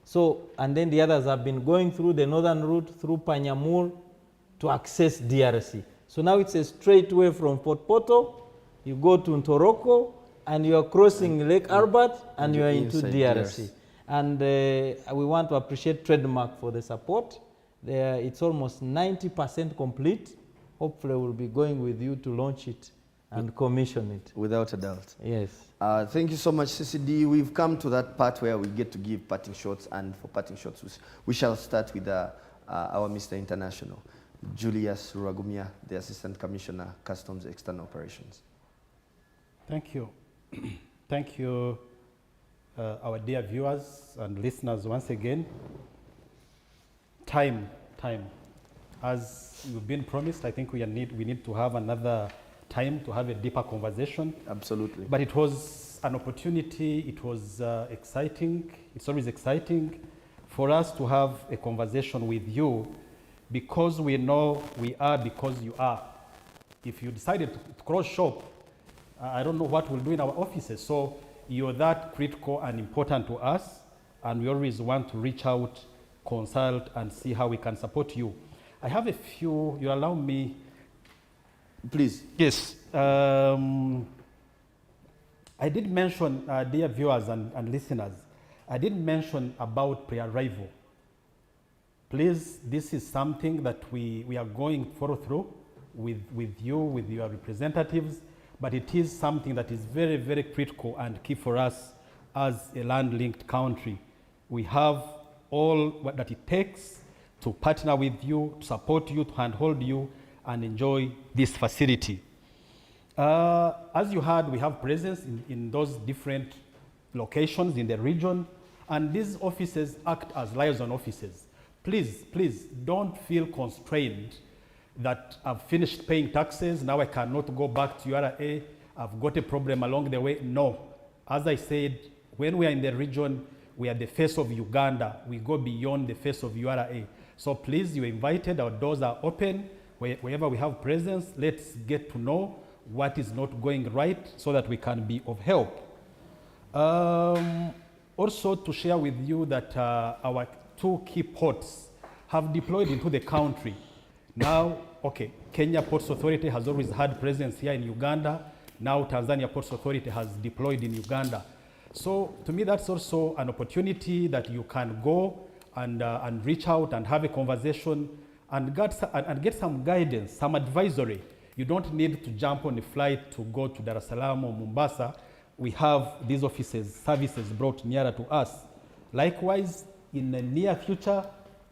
So, and then the others have been going through the northern route through Panyamur to access DRC. So now it's a straight way from Port Poto, you go to Ntoroko, and you are crossing Lake Albert, and you are into DRC. And we want to appreciate Trademark for the support. It's almost 90% complete. Hopefully we'll be going with you to launch it and commission it. Without a doubt. Yes. Thank you so much, CCD. We've come to that part where we get to give parting shots, and for parting shots, we shall start with our Mr. International, Julius Ruragumia, the Assistant Commissioner, Customs External Operations. Thank you. Thank you, our dear viewers and listeners once again. Time. As you've been promised, I think we need to have another time to have a deeper conversation. Absolutely. But it was an opportunity, it was exciting. It's always exciting for us to have a conversation with you, because we know we are because you are. If you decided to cross shop, I don't know what we'll do in our offices. So you're that critical and important to us, and we always want to reach out, consult, and see how we can support you. I have a few, you allow me? Please. Yes. I did mention, dear viewers and listeners, I did mention about pre-arrival. Please, this is something that we are going to follow through with you, with your representatives, but it is something that is very, very critical and key for us as a land-linked country. We have all that it takes to partner with you, to support you, to handhold you, and enjoy this facility. As you heard, we have presence in those different locations in the region, and these offices act as liaison offices. Please don't feel constrained that I've finished paying taxes, now I cannot go back to URA, I've got a problem along the way. No. As I said, when we are in the region, we are the face of Uganda. We go beyond the face of URA. So please, you're invited. Our doors are open. Wherever we have presence, let's get to know what is not going right so that we can be of help. Also to share with you that our 2 key ports have deployed into the country. Now, okay, Kenya Ports Authority has always had presence here in Uganda. Now Tanzania Ports Authority has deployed in Uganda. So to me, that's also an opportunity that you can go and reach out and have a conversation and get some guidance, some advisory. You don't need to jump on a flight to go to Dar es Salaam or Mombasa. We have these services brought nearer to us. Likewise, in the near future,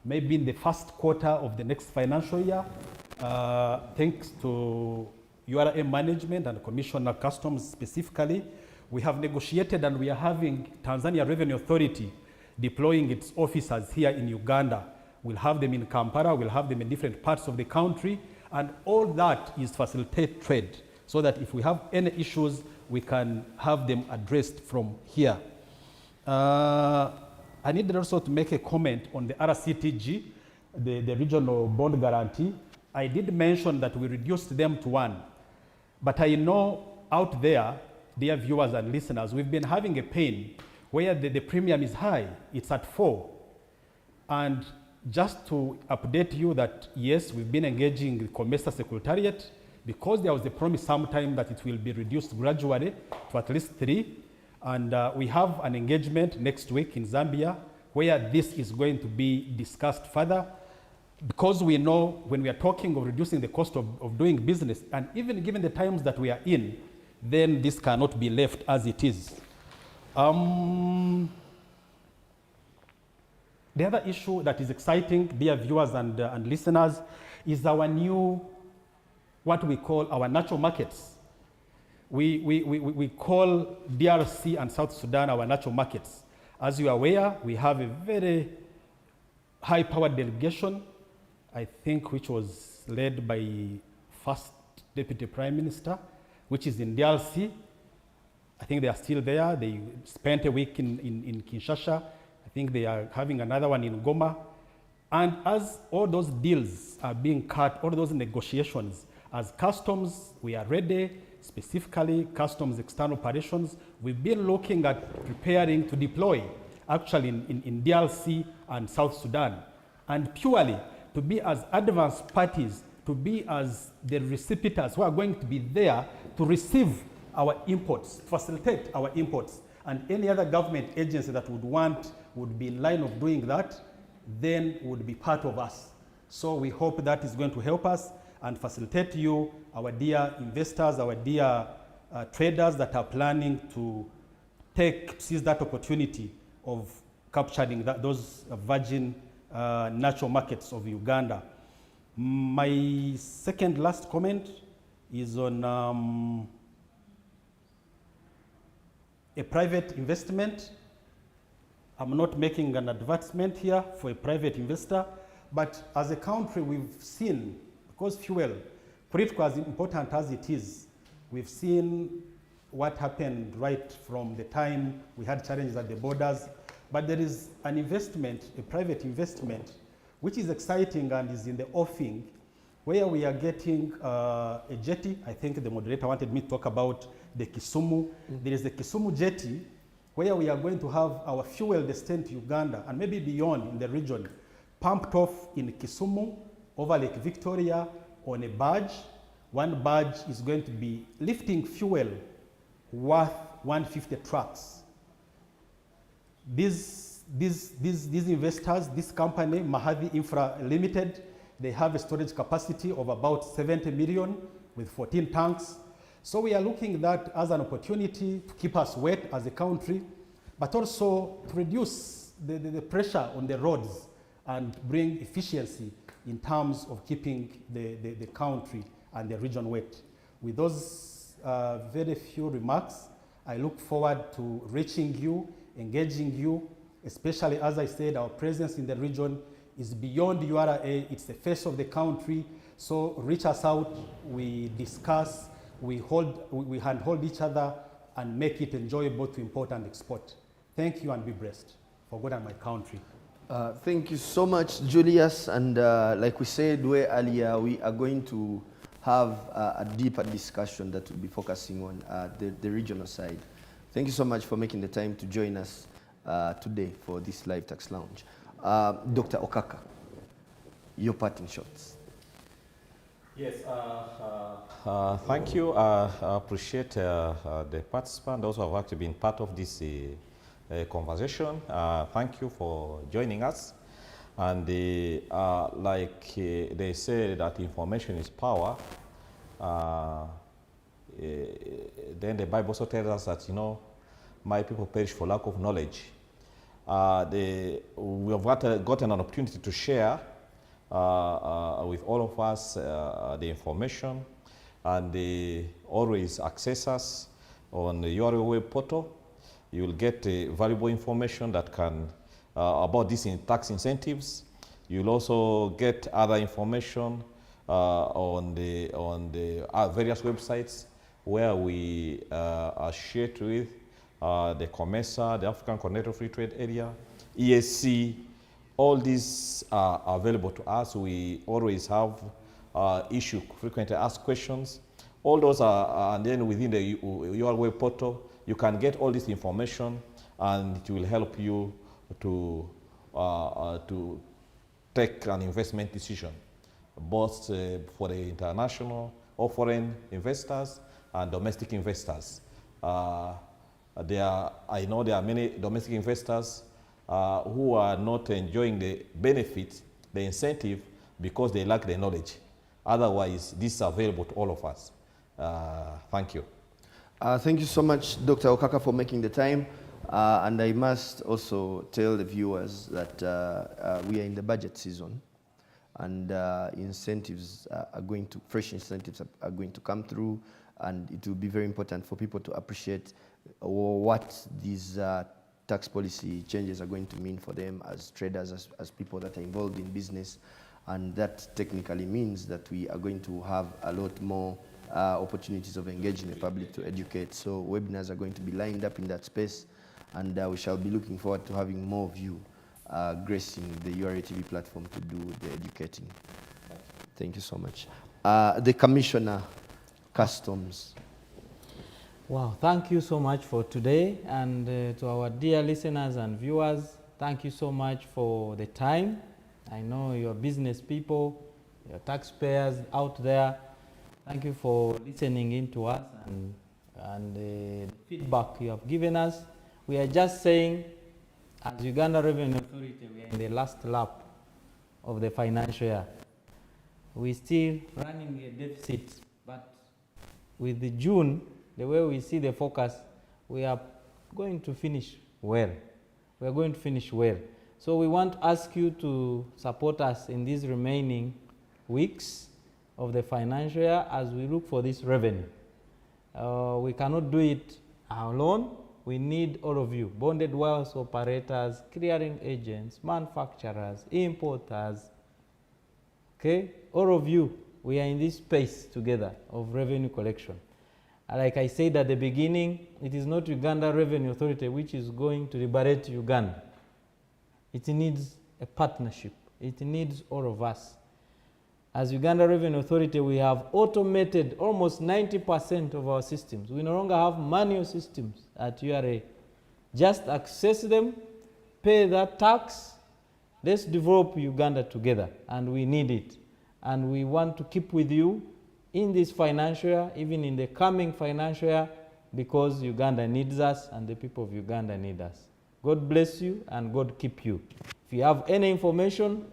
maybe in the first quarter of the next financial year, thanks to URA management and Commissioner Customs specifically, we have negotiated and we are having Tanzania Revenue Authority deploying its officers here in Uganda. We'll have them in Kampala, we'll have them in different parts of the country, and all that is facilitate trade so that if we have any issues, we can have them addressed from here. I needed also to make a comment on the RCTG, the regional bond guarantee. I did mention that we reduced them to 1, but I know out there, dear viewers and listeners, we've been having a pain where the premium is high, it's at 4. And just to update you that yes, we've been engaging the COMESA Secretariat because there was a promise sometime that it will be reduced gradually to at least 3. And we have an engagement next week in Zambia where this is going to be discussed further because we know when we are talking of reducing the cost of doing business, and even given the times that we are in, then this cannot be left as it is. The other issue that is exciting, dear viewers and listeners, is our new, what we call our natural markets. We call DRC and South Sudan our natural markets. As you are aware, we have a very high-powered delegation, I think, which was led by first Deputy Prime Minister, which is in DRC. I think they are still there. They spent a week in Kinshasa. I think they are having another one in Goma. And as all those deals are being cut, all those negotiations, as customs, we are ready, specifically customs external operations. We've been looking at preparing to deploy actually in DRC and South Sudan. And purely to be as advanced parties, to be as the recipients who are going to be there to receive our imports, facilitate our imports. And any other government agency that would be in line of doing that, then would be part of us. So we hope that is going to help us and facilitate you, our dear investors, our dear traders that are planning to seize that opportunity of capturing those virgin natural markets of Uganda. My second last comment is on a private investment. I'm not making an advertisement here for a private investor, but as a country we've seen, because fuel, critical as important as it is, we've seen what happened right from the time we had challenges at the borders, but there is an investment, a private investment, which is exciting and is in the offing, where we are getting a jetty. I think the moderator wanted me to talk about the Kisumu. There is the Kisumu jetty, where we are going to have our fuel destined to Uganda and maybe beyond in the region, pumped off in Kisumu, over Lake Victoria on a barge. One barge is going to be lifting fuel worth 150 trucks. These investors, this company, Mahadi Infra Limited, they have a storage capacity of about 70 million with 14 tanks. So we are looking at that as an opportunity to keep us wet as a country, but also to reduce the pressure on the roads and bring efficiency in terms of keeping the country and the region wet. With those very few remarks, I look forward to reaching you, engaging you, especially as I said, our presence in the region is beyond URA, it's the face of the country. So reach us out, we discuss, we handhold each other and make it enjoyable to import and export. Thank you and be blessed for God and my country. Thank you so much, Julius. And like we said way earlier, we are going to have a deeper discussion that will be focusing on the regional side. Thank you so much for making the time to join us today for this live tax lounge. Dr. Okaka, your parting shots. Yes, thank you. I appreciate the participants, those who have actually been part of this conversation. Thank you for joining us. And like they say that information is power, then the Bible also tells us that, you know, my people perish for lack of knowledge. We have gotten an opportunity to share with all of us the information, and they always access us on the URL web portal. You will get valuable information that can about these tax incentives. You'll also get other information on the various websites where we are shared with the COMESA, the African Continental Free Trade Area, ESC. All these are available to us. We always have issue frequently asked questions. All those are, and then within the URL web portal, you can get all this information, and it will help you to take an investment decision, both for the international or foreign investors and domestic investors. I know there are many domestic investors who are not enjoying the benefit, the incentive, because they lack the knowledge. Otherwise, this is available to all of us. Thank you. Thank you so much, Dr. Okaka, for making the time. And I must also tell the viewers that we are in the budget season, and incentives are going to, fresh incentives are going to come through, and it will be very important for people to appreciate what these tax policy changes are going to mean for them as traders, as people that are involved in business. And that technically means that we are going to have a lot more opportunities of engaging the public to educate. So webinars are going to be lined up in that space, and we shall be looking forward to having more of you gracing the URA TV platform to do the educating. Thank you so much. The Commissioner, Customs. Wow, thank you so much for today, and to our dear listeners and viewers, thank you so much for the time. I know you're business people, you're taxpayers out there. Thank you for listening in to us and the feedback you have given us. We are just saying, as Uganda Revenue Authority, we are in the last lap of the financial year. We're still running a deficit, but with the June, the way we see the focus, we are going to finish well. We are going to finish well. So we want to ask you to support us in these remaining weeks of the financial year as we look for this revenue. We cannot do it alone. We need all of you, bonded warehouse operators, clearing agents, manufacturers, importers, okay? All of you, we are in this space together of revenue collection. Like I said at the beginning, it is not Uganda Revenue Authority which is going to liberate Uganda. It needs a partnership. It needs all of us. As Uganda Revenue Authority, we have automated almost 90% of our systems. We no longer have manual systems at URA. Just access them, pay that tax. Let's develop Uganda together, and we need it. And we want to keep with you in this financial year, even in the coming financial year, because Uganda needs us and the people of Uganda need us. God bless you and God keep you. If you have any information,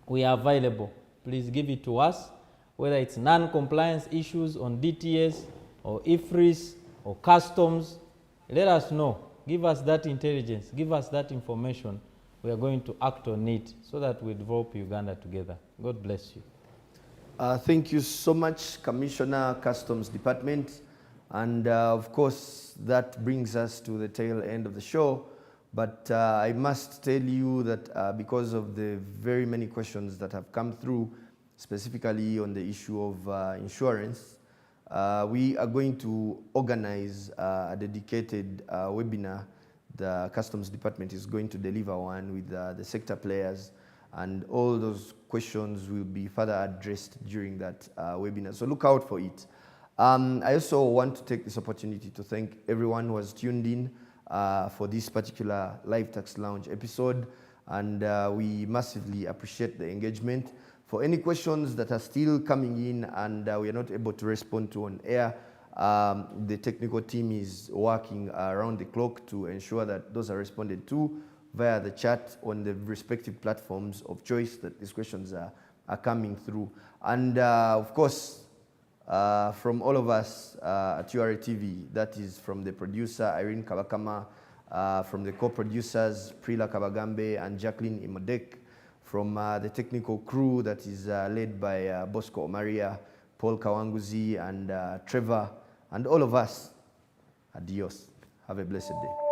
we are available. Please give it to us, whether it's non-compliance issues on DTS or IFRIS or customs. Let us know. Give us that intelligence. Give us that information. We are going to act on it so that we develop Uganda together. God bless you. Thank you so much, Commissioner, Customs Department. And of course, that brings us to the tail end of the show. But I must tell you that because of the very many questions that have come through, specifically on the issue of insurance, we are going to organize a dedicated webinar the Customs Department is going to deliver one with the sector players, and all those questions will be further addressed during that webinar. So look out for it. I also want to take this opportunity to thank everyone who has tuned in for this particular Live Tax Lounge episode, and we massively appreciate the engagement. For any questions that are still coming in and we are not able to respond to on air, the technical team is working around the clock to ensure that those are responded to via the chat on the respective platforms of choice that these questions are coming through. And of course, from all of us at URA TV, that is from the producer Irene Kabakama, from the co-producers Prila Kabagambe and Jacqueline Imodek, from the technical crew that is led by Bosco Omaria, Paul Kawanguzi, and Trevor, and all of us. Adios. Have a blessed day.